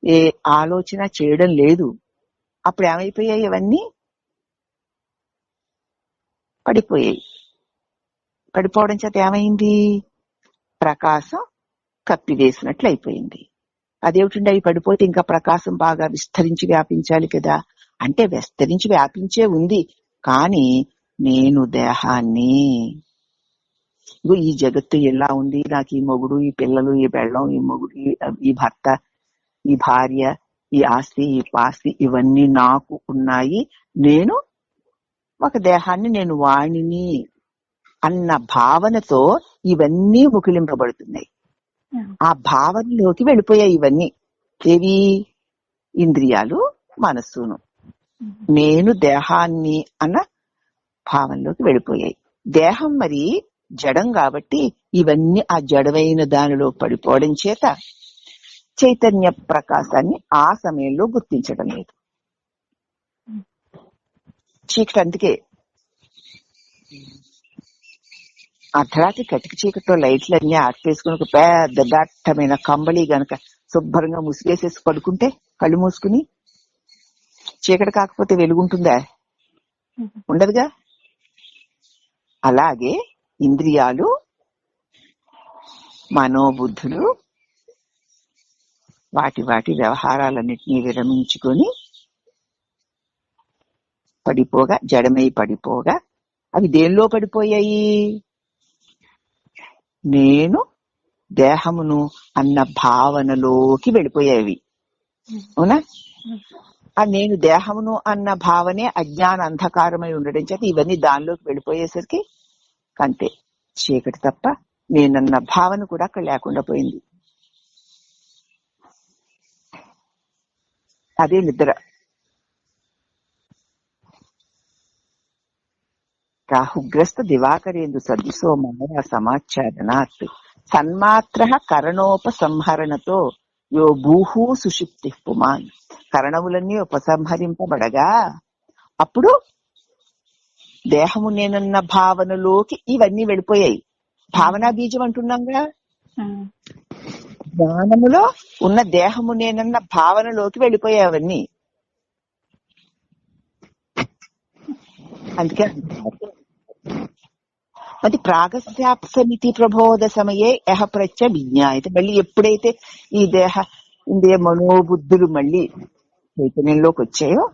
ఏ ఆలోచన చేయడం లేదు. అప్పుడు ఏమైపోయాయి? ఇవన్నీ పడిపోయాయి. పడిపోవడం చేత ఏమైంది? ప్రకాశం కప్పివేసినట్లు అయిపోయింది. అదేమిటండి, అవి పడిపోతే ఇంకా ప్రకాశం బాగా విస్తరించి వ్యాపించాలి కదా అంటే విస్తరించి వ్యాపించే ఉంది, కానీ నేను దేహాన్ని, ఈ జగత్తు ఎలా ఉంది, నాకు ఈ మొగుడు, ఈ పిల్లలు, ఈ బెళ్ళం, ఈ మొగుడు, ఈ భర్త, ఈ భార్య, ఈ ఆస్తి, ఈ పాస్తి, ఇవన్నీ నాకు ఉన్నాయి. నేను ఒక దేహాన్ని, నేను వాణిని అన్న భావనతో ఇవన్నీ ముకిలింపబడుతున్నాయి. ఆ భావనలోకి వెళ్ళిపోయాయి ఇవన్నీ. ఏవి? ఇంద్రియాలు, మనస్సును. నేను దేహాన్ని అన్న భావనలోకి వెళ్ళిపోయాయి. దేహం మరి జడం కాబట్టి ఇవన్నీ ఆ జడమైన దానిలో పడిపోవడం చేత చైతన్య ప్రకాశాన్ని ఆ సమయంలో గుర్తించడం లేదు. చీకటి అందుకే అర్ధరాత్రి కటిక చీకటిలో లైట్లన్నీ ఆర్పేసుకుని ఒక పెద్ద దట్టమైన కంబళి గనక శుభ్రంగా ముసిగేసేసి పడుకుంటే, కళ్ళు మూసుకుని, చీకటి కాకపోతే వెలుగుంటుందా? ఉండదుగా. అలాగే ఇంద్రియాలు, మనోబుద్ధులు వాటి వాటి వ్యవహారాలన్నింటినీ విరమించుకొని పడిపోగా, జడమై పడిపోగా, అవి దేనిలో పడిపోయాయి? నేను దేహమును అన్న భావనలోకి వెళ్ళిపోయావి, అవునా? ఆ నేను దేహమును అన్న భావనే అజ్ఞాన అంధకారమై ఉండడం చేత ఇవన్నీ దానిలోకి వెళ్ళిపోయేసరికి అంతే, చీకటి తప్ప నేనన్న భావన కూడా అక్కడ లేకుండా పోయింది. అదే నిద్ర. రాహుగ్రస్త దివాకరేందు సదృశో మాయా సమాచ్ఛాదనాత్ సన్మాత్ర కరణోపసంహరణతో యో భూహు సుషుప్తి పుమాన్. కరణములన్నీ ఉపసంహరింపబడగా అప్పుడు దేహము నేనన్న భావనలోకి ఇవన్నీ వెళ్ళిపోయాయి. భావనా బీజం అంటున్నాంగా. జ్ఞానములో ఉన్న దేహము నేనన్న భావనలోకి వెళ్ళిపోయాయి అవన్నీ. అందుకే అది ప్రాగస్యాప్సమితి ప్రబోధ సమయే యహ ప్రత్య విజ్ఞాయతే. మళ్ళీ ఎప్పుడైతే ఈ దేహ ఇంద్రియ మనోబుద్ధులు మళ్ళీ చైతన్యంలోకి వచ్చాయో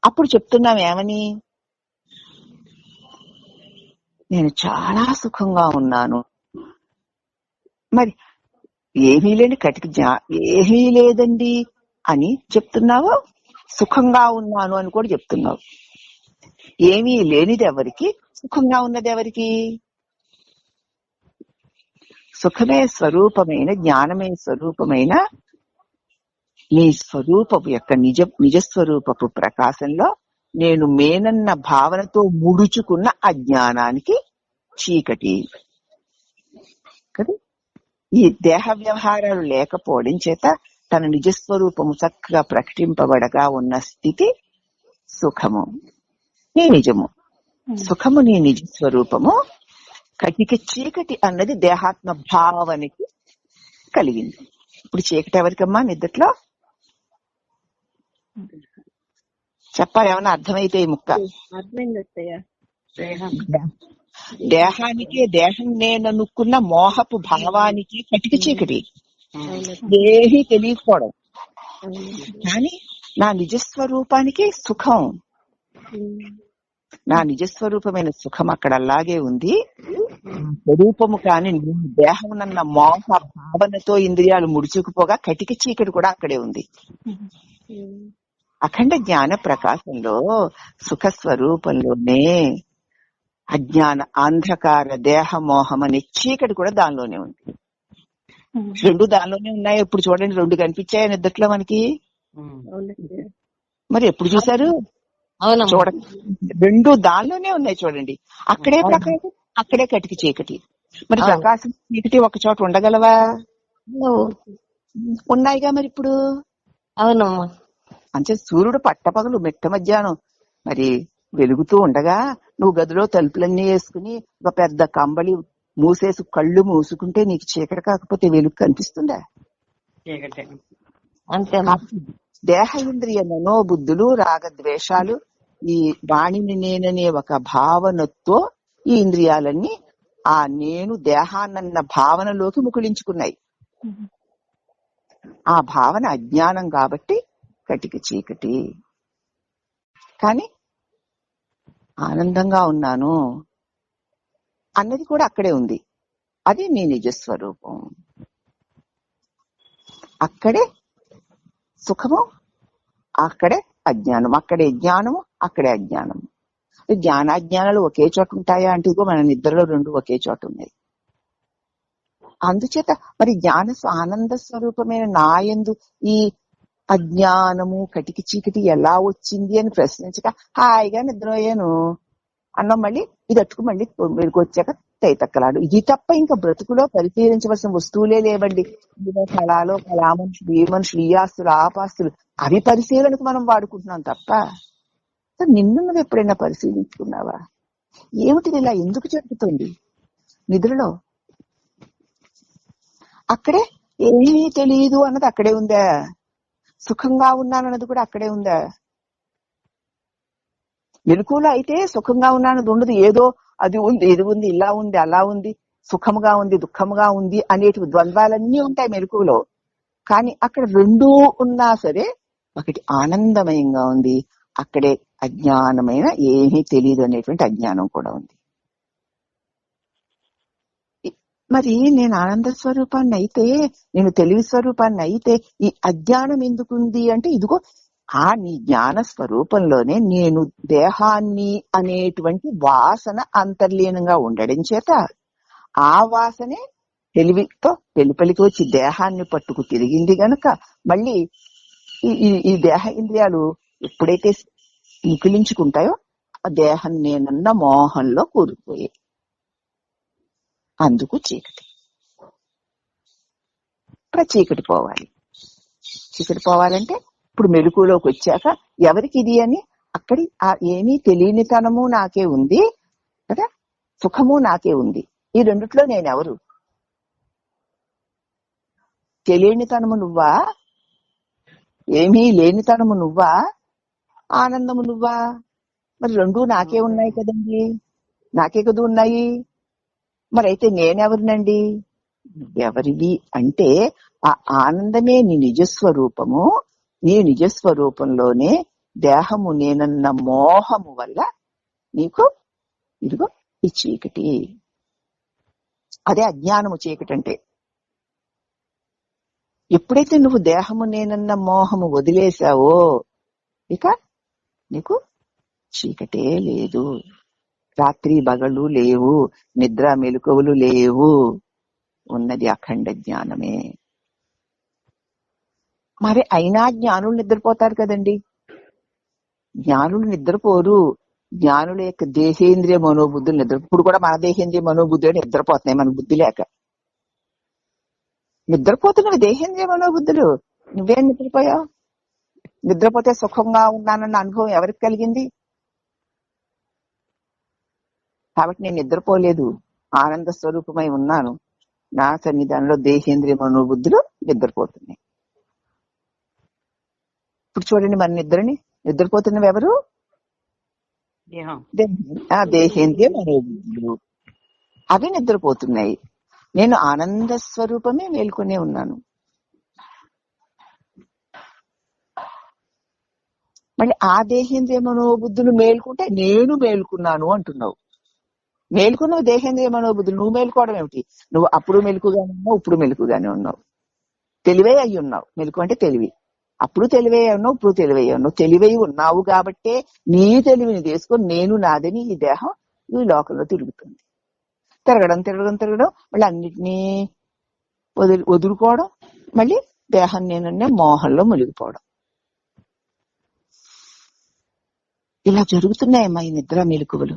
అప్పుడు చెప్తున్నాం ఏమని? నేను చాలా సుఖంగా ఉన్నాను. మరి ఏమీ లేని ఏమీ లేదండి అని చెప్తున్నావు, సుఖంగా ఉన్నాను అని కూడా చెప్తున్నావు. ఏమీ లేనిది ఎవరికి, సుఖంగా ఉన్నది ఎవరికి? సుఖమే స్వరూపమైన, జ్ఞానమే స్వరూపమైన నీ స్వరూపపు యొక్క నిజస్వరూపపు ప్రకాశంలో నేను మేనన్న భావనతో ముడుచుకున్న అజ్ఞానానికి చీకటి కదా. ఈ దేహ వ్యవహారాలు లేకపోవడం చేత తన నిజస్వరూపము చక్కగా ప్రకటింపబడగా ఉన్న స్థితి సుఖము, నీ నిజము. సుఖము నీ నిజ స్వరూపము. కటిక చీకటి అన్నది దేహాత్మ భావనకి కలిగింది. ఇప్పుడు చీకటి ఎవరికమ్మా నిద్దట్లో? చెప్పాలి, ఏమన్నా అర్థమైతే ఈ ముక్క. దేహానికి, దేహం నేననుకున్న మోహపు భావానికి కటిక చీకటి, ఏమీ తెలియకపోవడం. కానీ నా నిజస్వరూపానికి సుఖం, నా నిజస్వరూపమైన సుఖం అక్కడ అలాగే ఉంది. స్వరూపము కాని దేహం నన్న మోహ భావనతో ఇంద్రియాలు ముడుచుకుపోగా కటిక చీకటి కూడా అక్కడే ఉంది. అఖండ జ్ఞాన ప్రకాశంలో సుఖ స్వరూపంలోనే అజ్ఞాన అంధకార దేహ మోహం అనే చీకటి కూడా దానిలోనే ఉంది. రెండు దానిలోనే ఉన్నాయి. ఇప్పుడు చూడండి, రెండు కనిపించాయి నిద్దట్లో మనకి. మరి ఎప్పుడు చూసారు? చూడండి, రెండు దానిలోనే ఉన్నాయి. చూడండి, అక్కడే ప్రకాశం, అక్కడే కటిక చీకటి. మరి ప్రకాశం చీకటి ఒక చోట ఉండగలవా? ఉన్నాయిగా మరి ఇప్పుడు. అవునమ్మా. అంటే సూర్యుడు పట్టపగలు మిట్ట మధ్యాహ్నం మరి వెలుగుతూ ఉండగా నువ్వు గదిలో తలుపులన్నీ వేసుకుని ఒక పెద్ద కంబళి మూసేసి కళ్ళు మూసుకుంటే నీకు చీకటి కాకపోతే వెలుగు కనిపిస్తుందా? అంతే. దేహ ఇంద్రియ మనోబుద్ధులు రాగద్వేషాలు ఈ వాణిని నేననే ఒక భావనతో ఈ ఇంద్రియాలన్నీ ఆ నేను దేహాన్నన్న భావనలోకి ముకుళించుకున్నాయి. ఆ భావన అజ్ఞానం కాబట్టి కటిక చీకటి. కానీ ఆనందంగా ఉన్నాను అన్నది కూడా అక్కడే ఉంది. అది నీ నిజస్వరూపం. అక్కడే సుఖము, అక్కడే అజ్ఞానం. అక్కడే జ్ఞానము, అక్కడే అజ్ఞానము. జ్ఞానాజ్ఞానాలు ఒకే చోట ఉంటాయా అంటే ఇదిగో మన నిద్రలో రెండు ఒకే చోట ఉన్నాయి. అందుచేత మరి జ్ఞాన ఆనంద స్వరూపమైన నాయందు ఈ అజ్ఞానము కటిక చీకటి ఎలా వచ్చింది అని ప్రశ్నించక హాయిగా నిద్రపోయాను అన్నం. మళ్ళీ ఇది అట్టుకు మళ్ళీ మెరుగు వచ్చాక తైతక్కలాడు. ఇది తప్ప ఇంకా బ్రతుకులో పరిశీలించవలసిన వస్తువులే లేవండి. కళాలో కళా మనుషులు, ఏ మనుషులు, ఈ ఆస్తులు, ఆపాస్తులు, అవి పరిశీలనకు మనం వాడుకుంటున్నాం తప్ప నిన్ను నువ్వు ఎప్పుడైనా పరిశీలించుకున్నావా? ఏమిటిది ఇలా ఎందుకు జరుగుతుంది నిద్రలో? అక్కడే ఏమీ తెలియదు అన్నది అక్కడే ఉందా? సుఖంగా ఉన్నానన్నది కూడా అక్కడే ఉందా? మెలకువలో అయితే సుఖంగా ఉన్నానది ఉండదు. ఏదో అది ఉంది, ఇది ఉంది, ఇలా ఉంది, అలా ఉంది, సుఖముగా ఉంది, దుఃఖముగా ఉంది అనేటి ద్వంద్వాలన్నీ ఉంటాయి మెలకువలో. కానీ అక్కడ రెండూ ఉన్నా సరే ఒకటి ఆనందమయంగా ఉంది, అక్కడే అజ్ఞానమైన ఏమీ తెలియదు అనేటువంటి అజ్ఞానం కూడా ఉంది. మరి నేను ఆనంద స్వరూపాన్ని అయితే, నేను తెలివి స్వరూపాన్ని అయితే ఈ అజ్ఞానం ఎందుకుంది అంటే ఇదిగో ఆ నీ జ్ఞాన స్వరూపంలోనే నేను దేహాన్ని అనేటువంటి వాసన అంతర్లీనంగా ఉండడం చేత ఆ వాసనే తెలివితో వెలుపలికి వచ్చి దేహాన్ని పట్టుకు తిరిగింది గనక మళ్ళీ ఈ దేహ ఇంద్రియాలు ఎప్పుడైతే ముకిలించుకుంటాయో ఆ దేహం నేనన్న మోహంలో కూరుకుపోయాయి. అందుకు చీకటి. ఇప్పుడు చీకటి పోవాలి. చీకటి పోవాలంటే ఇప్పుడు మెలకులోకి వచ్చాక ఎవరికి ఇది అని అక్కడి ఏమీ తెలియనితనము నాకే ఉంది కదా, సుఖము నాకే ఉంది. ఈ రెండిట్లో నేనెవరు? తెలియనితనము నువ్వా? ఏమీ లేనితనము నువ్వా? ఆనందము నువ్వా? మరి రెండూ నాకే ఉన్నాయి కదండి, నాకే కదా ఉన్నాయి. మరైతే నేనెవరినండి? ఎవరివి అంటే ఆ ఆనందమే నీ నిజస్వరూపము. నీ నిజస్వరూపంలోనే దేహము నేనన్న మోహము వల్ల నీకు ఇదిగో ఈ చీకటి. అదే అజ్ఞానము చీకటి అంటే. ఎప్పుడైతే నువ్వు దేహము నేనన్న మోహము వదిలేశావో ఇక నీకు చీకటే లేదు. రాత్రి పగళ్ళు లేవు, నిద్ర మెలకువలు లేవు. ఉన్నది అఖండ జ్ఞానమే. మరి అయినా జ్ఞానులు నిద్రపోతారు కదండి. జ్ఞానులు నిద్రపోరు. జ్ఞానుల యొక్క దేహేంద్రియ మనోబుద్ధులు ఇప్పుడు కూడా మన దేహేంద్రియ మనోబుద్ధులు నిద్రపోతున్నాయి మన బుద్ధి లేక. నిద్రపోతున్నవి దేహేంద్రియ మనోబుద్ధులు. నువ్వేం నిద్రపోయావు? నిద్రపోతే సుఖంగా ఉన్నానన్న అనుభవం ఎవరికి కలిగింది? కాబట్టి నేను నిద్రపోలేదు, ఆనంద స్వరూపమై ఉన్నాను. నా సన్నిధానంలో దేహేంద్రియ మనోబుద్ధులు నిద్రపోతున్నాయి. ఇప్పుడు చూడండి మన నిద్రపోతున్నవి ఎవరు? దేహేంద్రియ మనోబుద్ధులు. అవి నిద్రపోతున్నాయి. నేను ఆనంద స్వరూపమే మేల్కొనే ఉన్నాను. మళ్ళీ ఆ దేహేంద్రియ మనోబుద్ధులు మేల్కుంటే నేను మేల్కున్నాను అంటున్నావు. మేల్కున్నావు దేహేంద్రియ మనోబుద్ధులు. నువ్వు మేల్కోవడం ఏమిటి? నువ్వు అప్పుడు మెలకుగానే ఉన్నావు, ఇప్పుడు మెలకుగానే ఉన్నావు. తెలివే అయి ఉన్నావు. మెలకు అంటే తెలివి. అప్పుడు తెలివే ఉన్నావు, ఇప్పుడు తెలివై ఉన్నావు. తెలివై ఉన్నావు కాబట్టే నీ తెలివిని తీసుకొని నేను నాదని ఈ దేహం ఈ లోకంలో తిరుగుతుంది. తిరగడం మళ్ళీ అన్నిటినీ వదులుకోవడం, మళ్ళీ దేహం నేనన్నే మోహంలో మునిగిపోవడం. ఇలా జరుగుతున్నాయమ్మా ఈ నిద్ర మెలకువలు.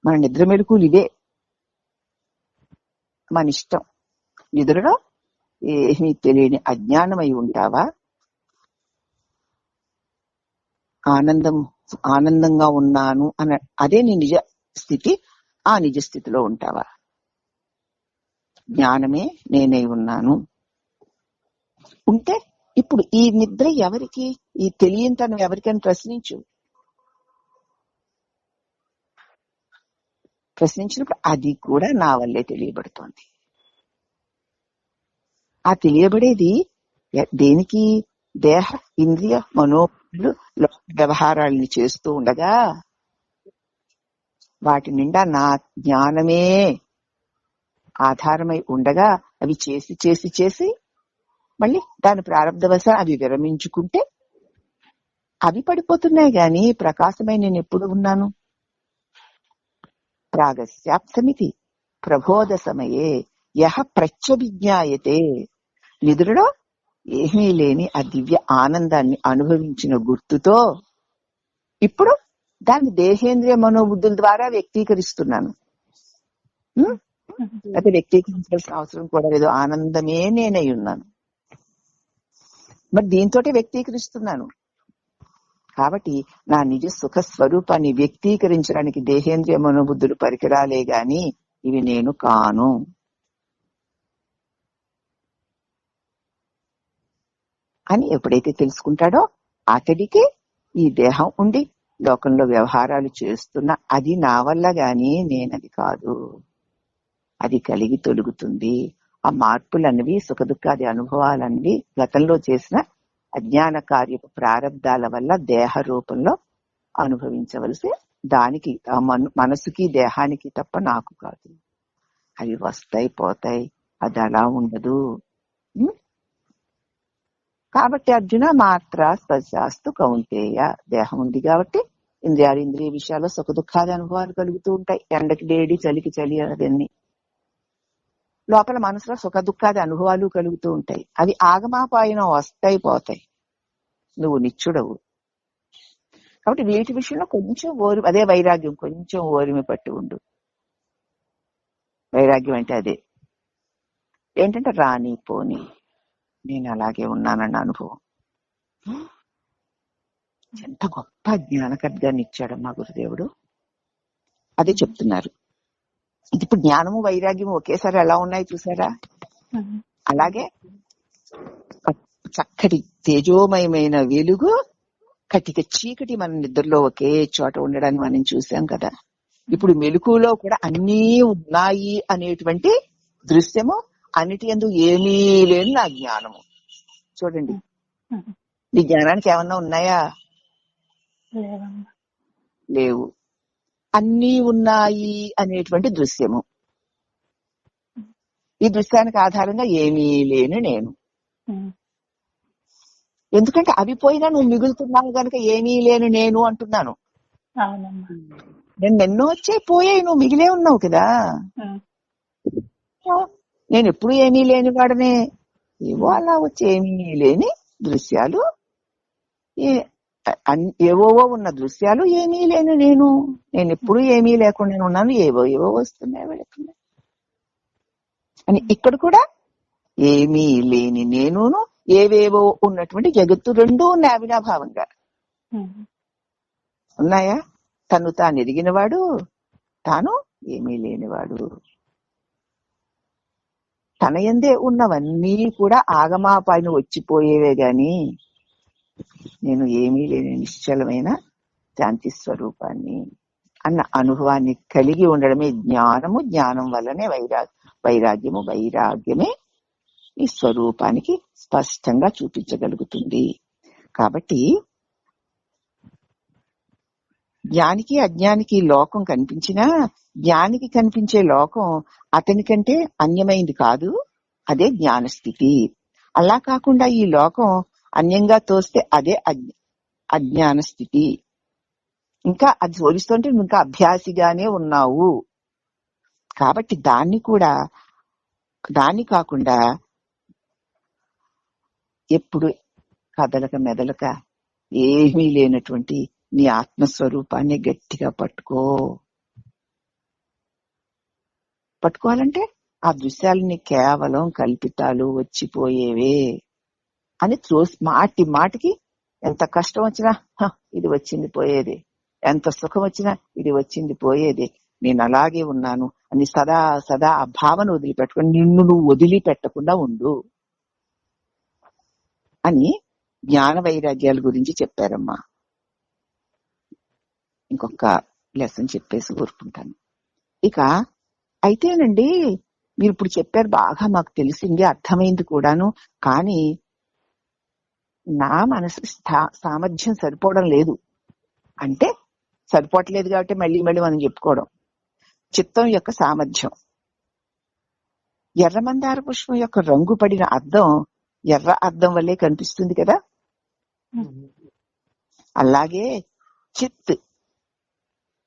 మన నిద్ర మెలకువలు ఇవే. మన ఇష్టం. నిద్రలో ఏమీ తెలియని అజ్ఞానమై ఉంటావా? ఆనందంగా ఉన్నాను అన్న అదే నీ నిజ స్థితి. ఆ నిజ స్థితిలో ఉంటావా? జ్ఞానమే నేనై ఉన్నాను ఉంటే ఇప్పుడు ఈ నిద్ర ఎవరికి? ఈ తెలియంతనం ఎవరికైనా ప్రశ్నించినప్పుడు అది కూడా నా వల్లే తెలియబడుతోంది. ఆ తెలియబడేది దేనికి? దేహ ఇంద్రియ మనోబుద్ధులు వ్యవహారాలని చేస్తూ ఉండగా వాటి నిండా నా జ్ఞానమే ఆధారమై ఉండగా అవి చేసి చేసి చేసి మళ్ళీ దాని ప్రారంభవశ అవి విరమించుకుంటే అవి పడిపోతున్నాయి. గాని ప్రకాశమై నేను ఎప్పుడు ఉన్నాను? ప్రాగస్యాప్తమితి ప్రబోధ సమయే యహ ప్రత్యభిజ్ఞాయతే. నిద్రలో ఏమీ లేని ఆ దివ్య ఆనందాన్ని అనుభవించిన గుర్తుతో ఇప్పుడు దాన్ని దేహేంద్రియ మనోబుద్ధుల ద్వారా వ్యక్తీకరిస్తున్నాను. అయితే వ్యక్తీకరించాల్సిన అవసరం కూడా లేదు. ఆనందమే నేనై ఉన్నాను. మరి దీంతో వ్యక్తీకరిస్తున్నాను. కాబట్టి నా నిజ సుఖ స్వరూపాన్ని వ్యక్తీకరించడానికి దేహేంద్రియ మనోబుద్ధులు పరికరాలే గాని ఇవి నేను కాను. అని ఎప్పుడైతే తెలుసుకుంటాడో అతడికి ఈ దేహం ఉండి లోకంలో వ్యవహారాలు చేస్తున్నా అది నా వల్ల గాని నేనది కాదు. అది కలిగి తొలుగుతుంది. ఆ మార్పులన్నవి సుఖ దుఃఖాది అనుభవాలన్నవి గతంలో చేసిన అజ్ఞాన కార్యపు ప్రారంధాల వల్ల దేహ రూపంలో అనుభవించవలసి దానికి మనసుకి దేహానికి తప్ప నాకు కాదు. అవి వస్తాయి పోతాయి. అది అలా ఉండదు. కాబట్టి అర్జున మాత్ర స్పర్శాస్తు కౌంతేయ. దేహం ఉంది కాబట్టి ఇంద్రియ విషయాల్లో సుఖ దుఃఖాది అనుభవాలు కలుగుతూ ఉంటాయి. ఎండకి వేడి, చలికి చలి, అదన్నీ లోపల మనసులో సుఖ దుఃఖాది అనుభవాలు కలుగుతూ ఉంటాయి. అవి ఆగమాపాయన వస్తాయి పోతాయి. నువ్వు నిత్యుడవు. కాబట్టి వీటి విషయంలో కొంచెం అదే వైరాగ్యం, కొంచెం ఓరిమి పట్టి ఉండు. వైరాగ్యం అంటే అదే ఏంటంటే రాని పోని నేను అలాగే ఉన్నానన్న అనుభవం. ఎంత గొప్ప జ్ఞాన ఖడ్గాన్ని ఇచ్చాడమ్మా గురుదేవుడు. అదే చెప్తున్నారు. ఇప్పుడు జ్ఞానము వైరాగ్యము ఒకేసారి ఎలా ఉన్నాయి చూసారా? అలాగే చక్కటి తేజోమయమైన వెలుగు, కటిక చీకటి మన నిద్రలో ఒకే చోట ఉండడాన్ని మనం చూసాం కదా. ఇప్పుడు మెలకువలో కూడా అన్నీ ఉన్నాయి అనేటువంటి దృశ్యము, అన్నిటి యందు ఏమీ లేని నా జ్ఞానము. చూడండి, నీ జ్ఞానానికి ఏమన్నా ఉన్నాయా? లేవు. అన్నీ ఉన్నాయి అనేటువంటి దృశ్యము. ఈ దృశ్యానికి ఆధారంగా ఏమీ లేని నేను. ఎందుకంటే అవి పోయినా నువ్వు మిగులుతున్నావు గనక ఏమీ లేని నేను అంటున్నాను. నేను ఎన్నో వచ్చాయి పోయాయి, నువ్వు మిగిలే ఉన్నావు కదా. నేను ఎప్పుడు ఏమీ లేని వాడనే, ఏవో అలా వచ్చి ఏమీ లేని దృశ్యాలు, ఏవోవో ఉన్న దృశ్యాలు, ఏమీ లేని నేను ఎప్పుడు ఏమీ లేకుండా ఉన్నాను, ఏవో ఏవో వస్తున్నాయి వెళుతున్నాయి అని. ఇక్కడ కూడా ఏమీ లేని నేనును, ఏవేవో ఉన్నటువంటి జగత్తు రెండూ ఉన్నాయి అవినాభావంగా ఉన్నాయా. తను తాను ఎదిగినవాడు, తాను ఏమీ లేనివాడు. తన యందే ఉన్నవన్నీ కూడా ఆగమాపైన వచ్చిపోయేవే గాని నేను ఏమీ లేని నిశ్చలమైన శాంతి స్వరూపాన్ని అన్న అనుభవాన్ని కలిగి ఉండడమే జ్ఞానము. జ్ఞానం వల్లనే వైరాగ్యము. వైరాగ్యమే ఈ స్వరూపానికి స్పష్టంగా చూపించగలుగుతుంది. కాబట్టి జ్ఞానికి అజ్ఞానికి లోకం కనిపించినా, జ్ఞానికి కనిపించే లోకం అతని కంటే అన్యమైంది కాదు, అదే జ్ఞానస్థితి. అలా కాకుండా ఈ లోకం అన్యంగా తోస్తే అదే అజ్ఞాన స్థితి. ఇంకా అది పోలిస్తుంటే ఇంకా అభ్యాసిగానే ఉన్నావు. కాబట్టి దాన్ని కాకుండా ఎప్పుడు కదలక మెదలక ఏమీ లేనటువంటి నీ ఆత్మస్వరూపాన్ని గట్టిగా పట్టుకోవాలంటే ఆ దృశ్యాలని కేవలం కల్పితాలు, వచ్చిపోయేవే అని మాటికి ఎంత కష్టం వచ్చినా ఇది వచ్చింది పోయేది, ఎంత సుఖం వచ్చినా ఇది వచ్చింది పోయేది, నేను అలాగే ఉన్నాను అని సదా సదా ఆ భావన వదిలిపెట్టుకుని నిన్ను నువ్వు వదిలిపెట్టకుండా ఉండు అని జ్ఞాన వైరాగ్యాల గురించి చెప్పారమ్మా. ఇంకొక లెసన్ చెప్పేసి ఊరుకుంటాను. ఇక అయితేనండి, మీరు ఇప్పుడు చెప్పారు, బాగా మాకు తెలిసింది, అర్థమైంది కూడాను. కానీ నా మనసు సామర్థ్యం సరిపోవడం లేదు అంటే, సరిపోవట్లేదు కాబట్టి మళ్ళీ మళ్ళీ మనం చెప్పుకోవడం. చిత్తం యొక్క సామర్థ్యం, ఎర్రమందార పుష్పం యొక్క రంగు పడిన అద్దం ఎర్ర అద్దం వల్లే కనిపిస్తుంది కదా. అలాగే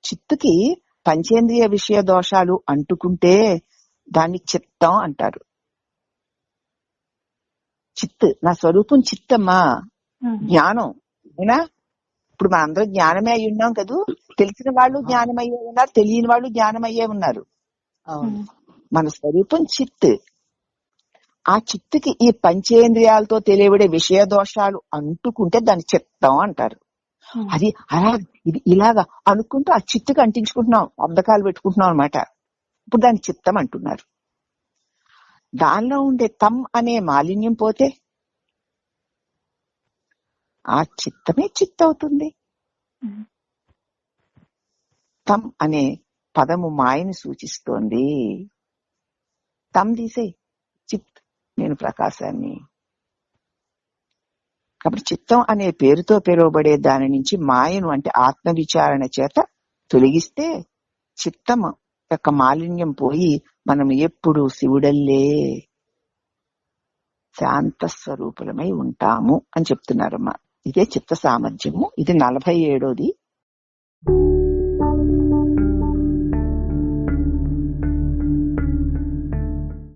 చిత్తుకి పంచేంద్రియ విషయ దోషాలు అంటుకుంటే దాన్ని చిత్తం అంటారు. నా స్వరూపం చిత్తమ్మా, జ్ఞానం. అవునా? ఇప్పుడు మన అందరం జ్ఞానమే అయి ఉన్నాం కదా. తెలిసిన వాళ్ళు జ్ఞానమయ్యే ఉన్నారు, తెలియని వాళ్ళు జ్ఞానమయ్యే ఉన్నారు. మన స్వరూపం చిత్. ఆ చిత్తుకి ఈ పంచేంద్రియాలతో తెలియబడే విషయ దోషాలు అంటుకుంటే దాన్ని చిత్తం అంటారు. అది అలా ఇది ఇలాగా అనుకుంటూ ఆ చిత్తుకి అంటించుకుంటున్నాం, అద్దకాలు పెట్టుకుంటున్నాం అనమాట. ఇప్పుడు దాన్ని చిత్తం అంటున్నారు. దానిలో ఉండే అనే మాలిన్యం పోతే ఆ చిత్తమే చిత్ అవుతుంది. అనే పదము మాయని సూచిస్తోంది. తీసే చిత్, నేను ప్రకాశాన్ని. కాబట్టి చిత్తం అనే పేరుతో పిలువబడే దాని నుంచి మాయను అంటే ఆత్మ విచారణ చేత తొలగిస్తే చిత్తం యొక్క మాలిన్యం పోయి మనం ఎప్పుడు శివుడల్లే శాంత స్వరూపులమై ఉంటాము అని చెప్తున్నారమ్మా. ఇదే చిత్త సామర్థ్యము. ఇది 47వ